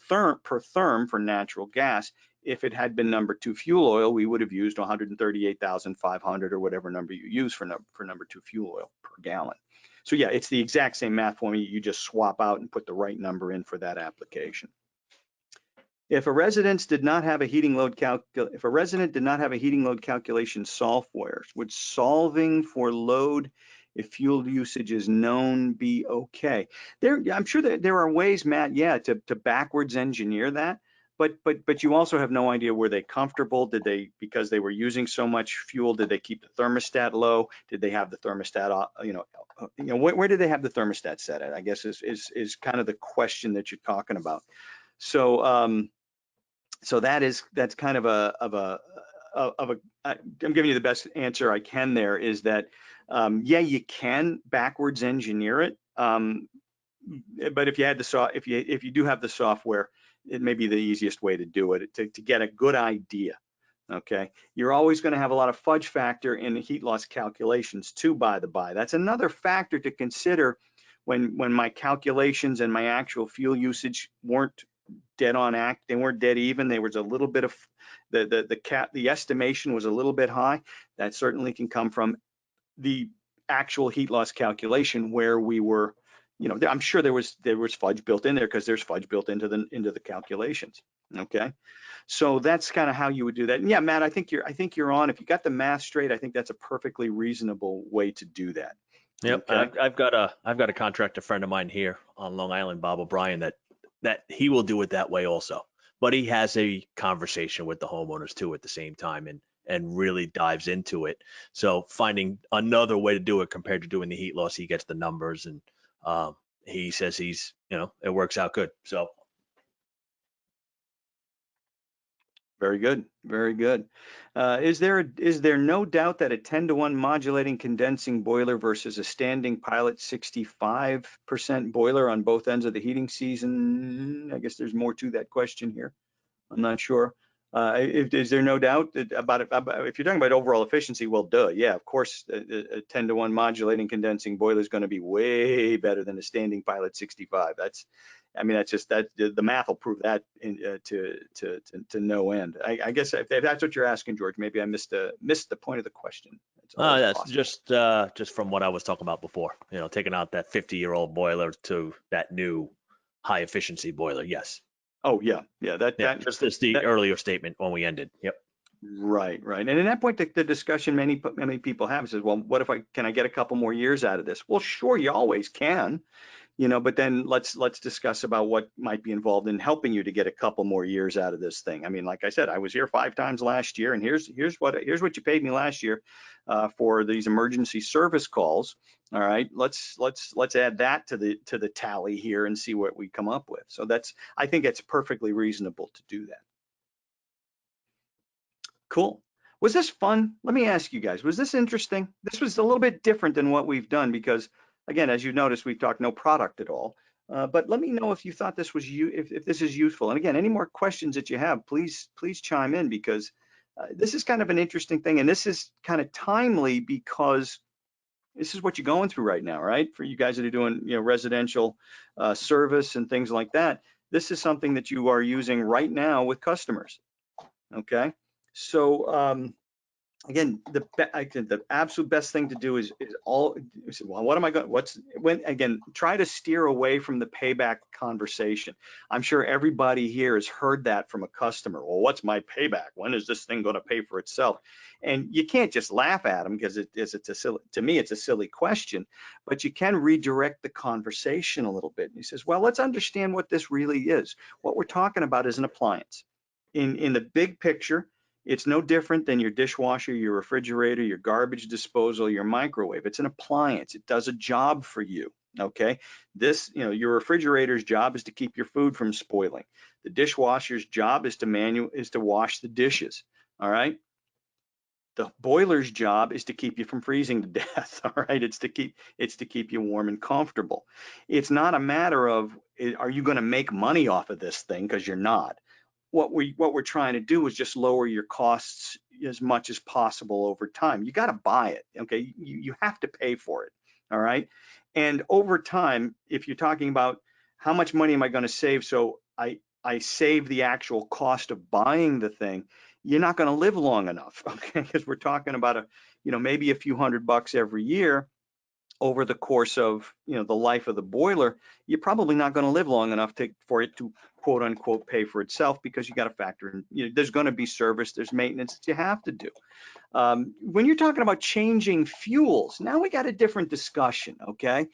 therm for natural gas. If it had been number 2 fuel oil, we would have used 138,500 or whatever number you use for number 2 fuel oil per gallon. So yeah, it's the exact same math formula. You just swap out and put the right number in for that application. If a resident did not have a heating load calculation software, would solving for load if fuel usage is known be okay? I'm sure that there are ways, Matt, yeah, to backwards engineer that, but you also have no idea, were they comfortable? Because they were using so much fuel, did they keep the thermostat low? Did they have the thermostat, where did they have the thermostat set at? I guess is kind of the question that you're talking about. So that's kind of I'm giving you the best answer I can there, is that yeah, you can backwards engineer it, but if you do have the software, it may be the easiest way to do it to get a good idea. Okay, you're always going to have a lot of fudge factor in the heat loss calculations too, by the by. That's another factor to consider when my calculations and my actual fuel usage weren't dead on they weren't dead even. There was a little bit of the estimation was a little bit high. That certainly can come from the actual heat loss calculation, where we were, I'm sure there was fudge built in there, because there's fudge built into the calculations. Okay, so that's kind of how you would do that. And yeah, Matt, I think you're on. If you got the math straight, I think that's a perfectly reasonable way to do that. Yep. Okay. I've got a contractor friend of mine here on Long Island, Bob O'Brien, that he will do it that way also, but he has a conversation with the homeowners too at the same time, and really dives into it. So finding another way to do it compared to doing the heat loss, he gets the numbers, and he says it works out good. So very good, very good. Is there no doubt that a 10-to-1 modulating condensing boiler versus a standing pilot 65% boiler on both ends of the heating season? I guess there's more to that question here. I'm not sure. Is there no doubt about it? If you're talking about overall efficiency, well, duh, yeah, of course, a 10-to-1 modulating condensing boiler is going to be way better than a standing pilot 65. That's just that the math will prove that to no end. I guess if that's what you're asking, George, maybe I missed the point of the question. That's just from what I was talking about before. Taking out that 50-year-old boiler to that new high efficiency boiler. Yes. Oh yeah. Just the earlier statement when we ended. Yep. Right. And at that point, the discussion many people have is, well, what if can I get a couple more years out of this? Well, sure, you always can. But then let's discuss about what might be involved in helping you to get a couple more years out of this thing. I mean, like I said, I was here 5 times last year, and here's what you paid me last year for these emergency service calls. All right, let's add that to the tally here and see what we come up with. So I think it's perfectly reasonable to do that. Cool. Was this fun? Let me ask you guys, was this interesting? This was a little bit different than what we've done because, again, as you noticed, we've talked no product at all. But let me know if you thought this was if this is useful. And again, any more questions that you have, please chime in, because this is kind of an interesting thing, and this is kind of timely because this is what you're going through right now, right? For you guys that are doing, residential service and things like that, this is something that you are using right now with customers. Okay, so again, I think the absolute best thing to do is well, what am I going? Again, try to steer away from the payback conversation. I'm sure everybody here has heard that from a customer. Well, what's my payback? When is this thing going to pay for itself? And you can't just laugh at them because to me, it's a silly question, but you can redirect the conversation a little bit. And he says, well, let's understand what this really is. What we're talking about is an appliance. In the big picture, it's no different than your dishwasher, your refrigerator, your garbage disposal, your microwave. It's an appliance. It does a job for you, okay? Your refrigerator's job is to keep your food from spoiling. The dishwasher's job is to wash the dishes, all right? The boiler's job is to keep you from freezing to death, all right? It's to keep you warm and comfortable. It's not a matter of, are you going to make money off of this thing? Because you're not. What we're trying to do is just lower your costs as much as possible over time. You got to buy it, okay? You have to pay for it, all right? And over time, if you're talking about how much money am I going to save, so I save the actual cost of buying the thing, you're not going to live long enough, okay? Because we're talking about maybe a few $100 every year over the course of the life of the boiler. You're probably not going to live long enough for it to quote unquote pay for itself, because you got to factor in there's going to be service, there's maintenance that you have to do. When you're talking about changing fuels, now we got a different discussion, okay?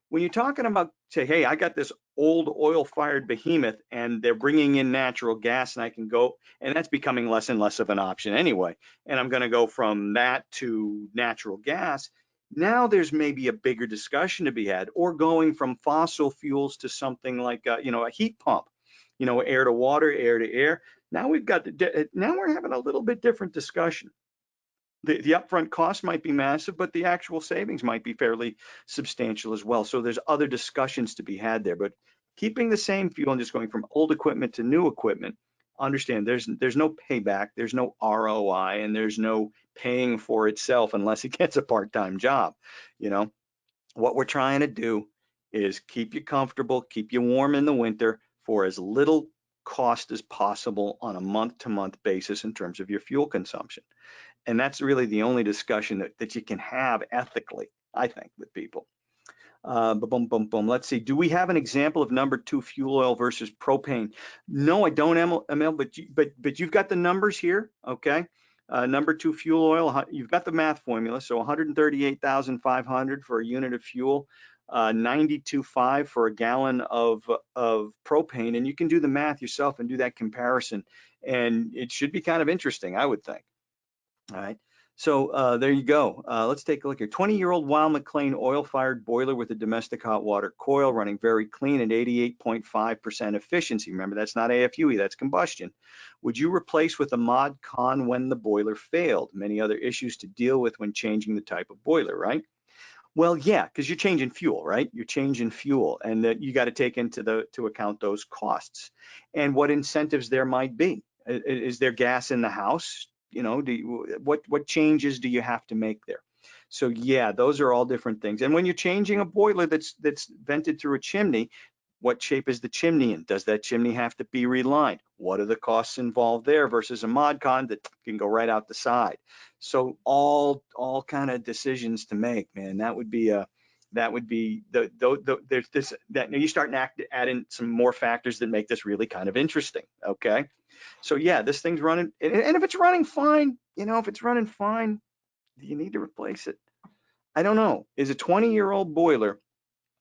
When you're talking about, say, hey, I got this old oil-fired behemoth and they're bringing in natural gas, and I can go, and that's becoming less and less of an option anyway, and I'm going to go from that to natural gas. Now there's maybe a bigger discussion to be had, or going from fossil fuels to something like a heat pump, air to water, air to air. Now we're having a little bit different discussion. The upfront cost might be massive, but the actual savings might be fairly substantial as well. So there's other discussions to be had there. But keeping the same fuel and just going from old equipment to new equipment, understand there's no payback, there's no ROI, and there's no paying for itself unless it gets a part-time job. What we're trying to do is keep you comfortable, keep you warm in the winter for as little cost as possible on a month-to-month basis in terms of your fuel consumption. And that's really the only discussion that you can have ethically, I think, with people. Let's see. Do we have an example of number 2 fuel oil versus propane? No, I don't, Emil, but you've got the numbers here, okay? Number 2 fuel oil, you've got the math formula. So 138,500 for a unit of fuel, 92.5 for a gallon of propane, and you can do the math yourself and do that comparison, and it should be kind of interesting, I would think. All right, so there you go. Let's take a look here. 20-year-old Weil McLean oil-fired boiler with a domestic hot water coil running very clean at 88.5% efficiency. Remember, that's not AFUE, that's combustion. Would you replace with a mod con when the boiler failed? Many other issues to deal with when changing the type of boiler, right? Well, yeah, because you're changing fuel, right? You're changing fuel, and that you got to take into account those costs and what incentives there might be. Is there gas in the house? What changes do you have to make there? So yeah, those are all different things. And when you're changing a boiler that's vented through a chimney, what shape is the chimney in? Does that chimney have to be relined? What are the costs involved there versus a mod con that can go right out the side? So all kind of decisions to make, man. That would be there's this that now you start adding some more factors that make this really kind of interesting. Okay. So yeah, this thing's running, and if it's running fine, do you need to replace it? I don't know. Is a 20-year-old boiler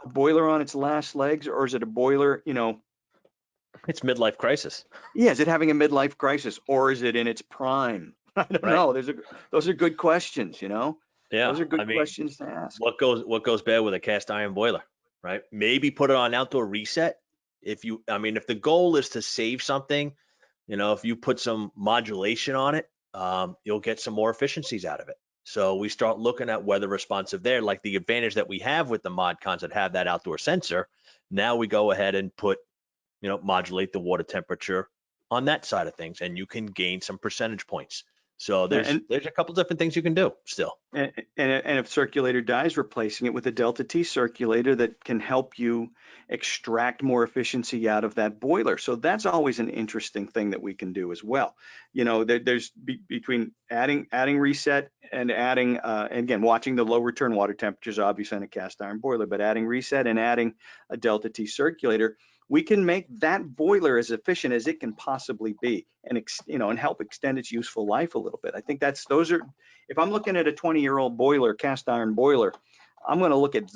a boiler on its last legs, or is it a boiler, It's midlife crisis. Yeah, is it having a midlife crisis, or is it in its prime? I don't know. Those are good questions, Yeah, Those are good questions to ask. What goes bad with a cast iron boiler, right? Maybe put it on outdoor reset. If the goal is to save something, if you put some modulation on it, you'll get some more efficiencies out of it. So we start looking at weather responsive there, like the advantage that we have with the mod cons that have that outdoor sensor. Now we go ahead and put, modulate the water temperature on that side of things, and you can gain some percentage points. So there's a couple different things you can do still. And if circulator dies, replacing it with a Delta T circulator that can help you extract more efficiency out of that boiler. So that's always an interesting thing that we can do as well. There's between adding reset and adding, and again, watching the low return water temperatures, obviously on a cast iron boiler, but adding reset and adding a Delta T circulator, we can make that boiler as efficient as it can possibly be, and and help extend its useful life a little bit. I think those are. If I'm looking at a 20-year-old boiler, cast iron boiler, I'm going to look at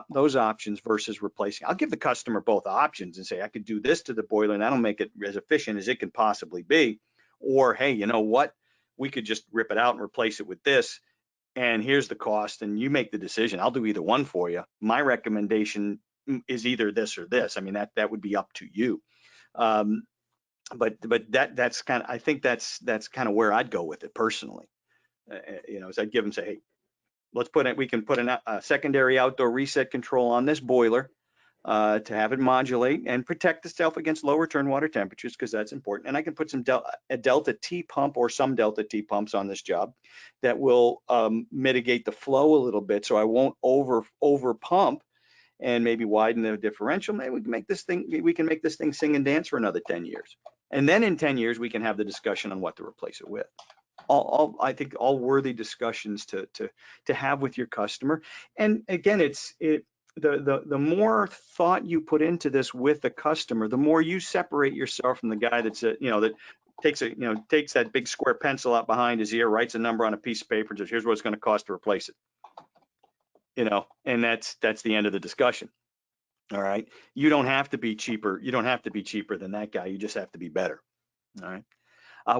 those options versus replacing. I'll give the customer both options and say, I could do this to the boiler and that'll make it as efficient as it can possibly be. Or, hey, you know what? We could just rip it out and replace it with this. And here's the cost, and you make the decision. I'll do either one for you. My recommendation is either this or this. I mean, that would be up to you. But that's kind of, I think that's kind of where I'd go with it personally. As I'd give them, say, hey, we can put a secondary outdoor reset control on this boiler to have it modulate and protect itself against low return water temperatures, because that's important. And I can put a Delta T pump or some Delta T pumps on this job that will mitigate the flow a little bit, so I won't over pump and maybe widen the differential. Maybe we can make this thing sing and dance for another 10 years. And then in 10 years, we can have the discussion on what to replace it with. I think all worthy discussions to have with your customer. And again, the more thought you put into this with the customer, the more you separate yourself from the guy that takes that big square pencil out behind his ear, writes a number on a piece of paper and says, here's what it's going to cost to replace it. And that's the end of the discussion. All right. You don't have to be cheaper. You don't have to be cheaper than that guy. You just have to be better. All right.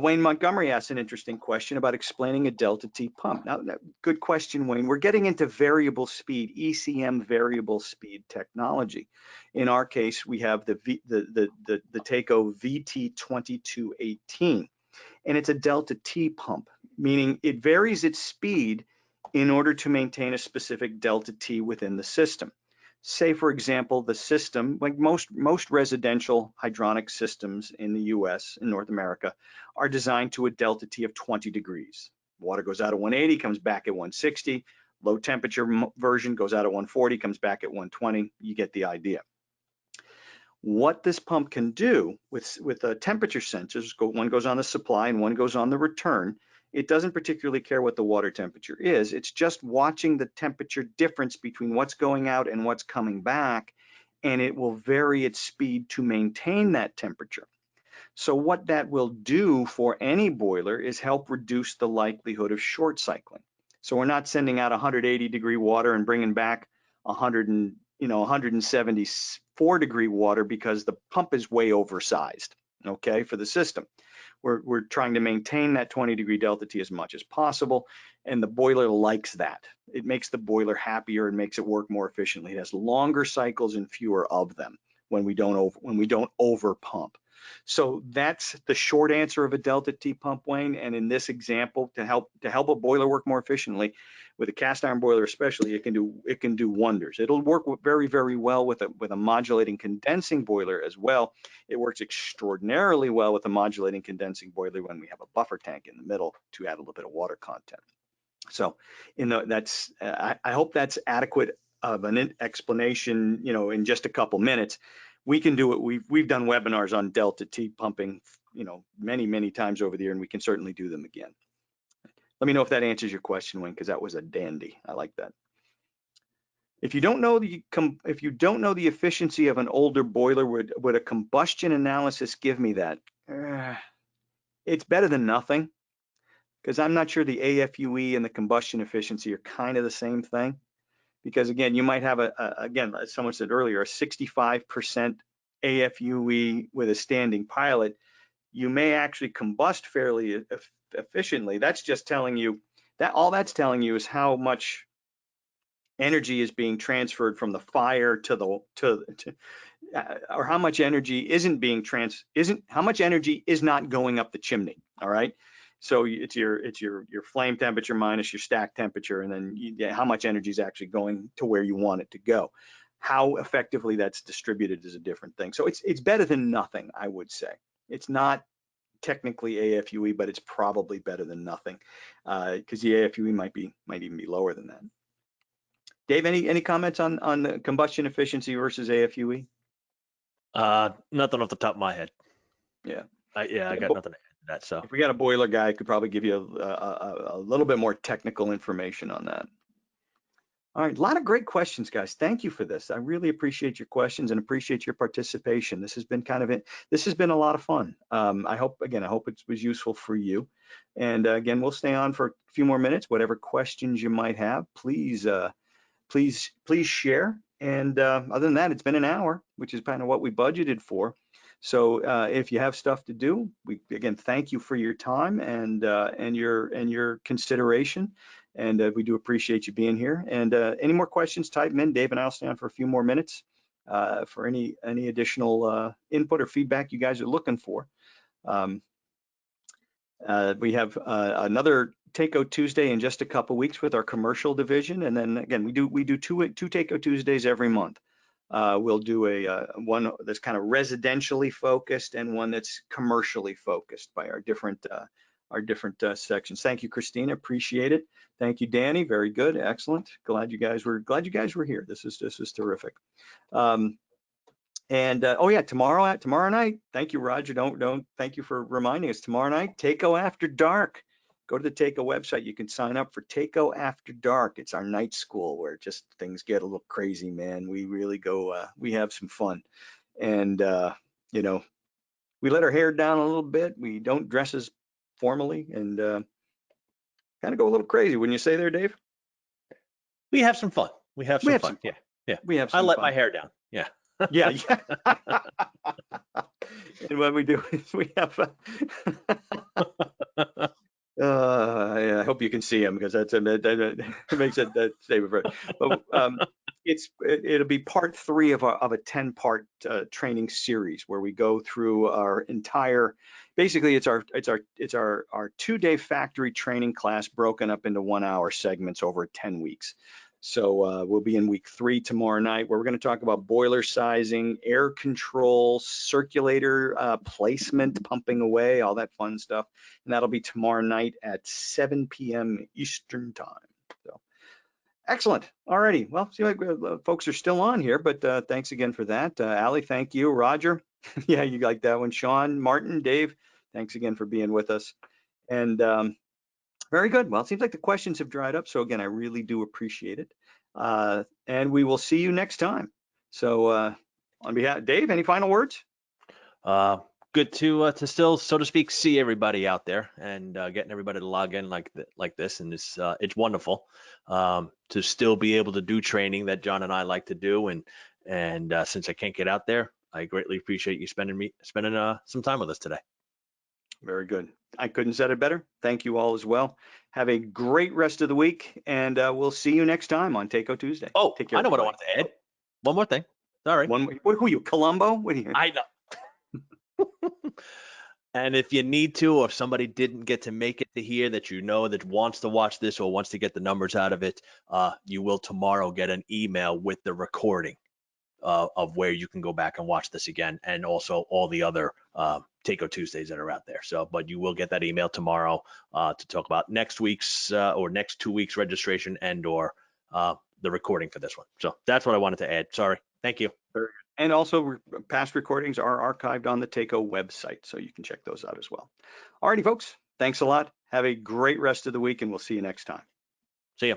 Wayne Montgomery asked an interesting question about explaining a Delta T pump. Now, good question, Wayne. We're getting into variable speed, ECM variable speed technology. In our case, we have the Taco VT2218, and it's a Delta T pump, meaning it varies its speed in order to maintain a specific Delta T within the system. Say, for example, the system, like most residential hydronic systems in the US, in North America, are designed to a Delta T of 20 degrees. Water goes out at 180, comes back at 160. Low temperature version goes out at 140, comes back at 120. You get the idea. What this pump can do with temperature sensors, one goes on the supply and one goes on the return. It doesn't particularly care what the water temperature is. It's just watching the temperature difference between what's going out and what's coming back, and it will vary its speed to maintain that temperature. So what that will do for any boiler is help reduce the likelihood of short cycling. So we're not sending out 180 degree water and bringing back 174 degree water because the pump is way oversized, okay, for the system. We're trying to maintain that 20 degree Delta T as much as possible, and the boiler likes that. It makes the boiler happier and makes it work more efficiently. It has longer cycles and fewer of them when we don't over pump. So that's the short answer of a Delta T pump, Wayne. And in this example, to help a boiler work more efficiently, with a cast iron boiler especially, it can do wonders. It'll work very, very well with a modulating condensing boiler as well. It works extraordinarily well with a modulating condensing boiler when we have a buffer tank in the middle to add a little bit of water content. So, I hope that's adequate of an explanation. In just a couple minutes, we can do it. We've done webinars on Delta T pumping, many, many times over the year, and we can certainly do them again. Let me know if that answers your question, Wayne, because that was a dandy. I like that. If you don't know the efficiency of an older boiler, would a combustion analysis give me that? It's better than nothing, because I'm not sure the AFUE and the combustion efficiency are kind of the same thing. Because again, you might have again, as someone said earlier, a 65% AFUE with a standing pilot. You may actually combust fairly efficiently. That's just telling you that all that's telling you is how much energy is being transferred from the fire or how much energy how much energy is not going up the chimney. All right. So it's your flame temperature minus your stack temperature, and then how much energy is actually going to where you want it to go. How effectively that's distributed is a different thing. So it's better than nothing, I would say. It's not technically AFUE, but it's probably better than nothing, because the AFUE might even be lower than that. Dave, any comments on the combustion efficiency versus AFUE? Nothing off the top of my head. Yeah. I got nothing to add to that. So if we got a boiler guy, I could probably give you a little bit more technical information on that. All right, a lot of great questions, guys. Thank you for this. I really appreciate your questions and appreciate your participation. This has been this has been a lot of fun. I hope it was useful for you. And again, we'll stay on for a few more minutes. Whatever questions you might have, please share. And other than that, it's been an hour, which is kind of what we budgeted for. So if you have stuff to do, again thank you for your time and your consideration. And we do appreciate you being here. And any more questions, type them in. Dave and I'll stay on for a few more minutes for any additional input or feedback you guys are looking for. We have another Takeo Tuesday in just a couple weeks with our commercial division, and then again we do two Takeo Tuesdays every month. We'll do one that's kind of residentially focused and one that's commercially focused by our different sections. Thank you, Christina. Appreciate it. Thank you, Danny. Very good. Excellent. Glad you guys were here. This is terrific. Oh yeah, tomorrow night. Thank you, Roger. Thank you for reminding us. Tomorrow night, Takeo After Dark. Go to the Takeo website. You can sign up for Takeo After Dark. It's our night school where just things get a little crazy, man. We really go. We have some fun, and we let our hair down a little bit. We don't dress as formally, and kind of go a little crazy. Wouldn't you say there, Dave? we have some fun. We have some fun. Yeah. We have some I let fun. My hair down. Yeah. Yeah. And what we do is we have I hope you can see him because that makes that statement. But it'll be part 3 of a 10-part training series where we go through our entire. Basically, it's our 2-day factory training class broken up into 1-hour segments over 10 weeks. So we'll be in week 3 tomorrow night, where we're going to talk about boiler sizing, air control, circulator placement, pumping away, all that fun stuff. And that'll be tomorrow night at 7 p.m. Eastern time. So excellent. All righty. Well, see like folks are still on here, but thanks again for that. Allie, thank you. Roger, yeah, you like that one. Sean, Martin, Dave, thanks again for being with us. And very good. Well, it seems like the questions have dried up. So again, I really do appreciate it. And we will see you next time. So on behalf, Dave, any final words? Good to still, so to speak, see everybody out there and getting everybody to log in like this. And it's wonderful to still be able to do training that John and I like to do. And since I can't get out there, I greatly appreciate you spending some time with us today. Very good. I couldn't have said it better. Thank you all as well. Have a great rest of the week, and we'll see you next time on Takeo Tuesday. Oh, take care, I know everybody. What I wanted to add. One more thing. Sorry. Who are you, Columbo? What are you? I know. And if you need to, or if somebody didn't get to make it to here that that wants to watch this or wants to get the numbers out of it, you will tomorrow get an email with the recording of where you can go back and watch this again, and also all the other Takeo Tuesdays that are out there. So, but you will get that email tomorrow to talk about next week's or next 2 weeks registration and or the recording for this one. So that's what I wanted to add. Sorry. Thank you. And also past recordings are archived on the Takeo website, so you can check those out as well. Alrighty, folks. Thanks a lot. Have a great rest of the week, and we'll see you next time. See you.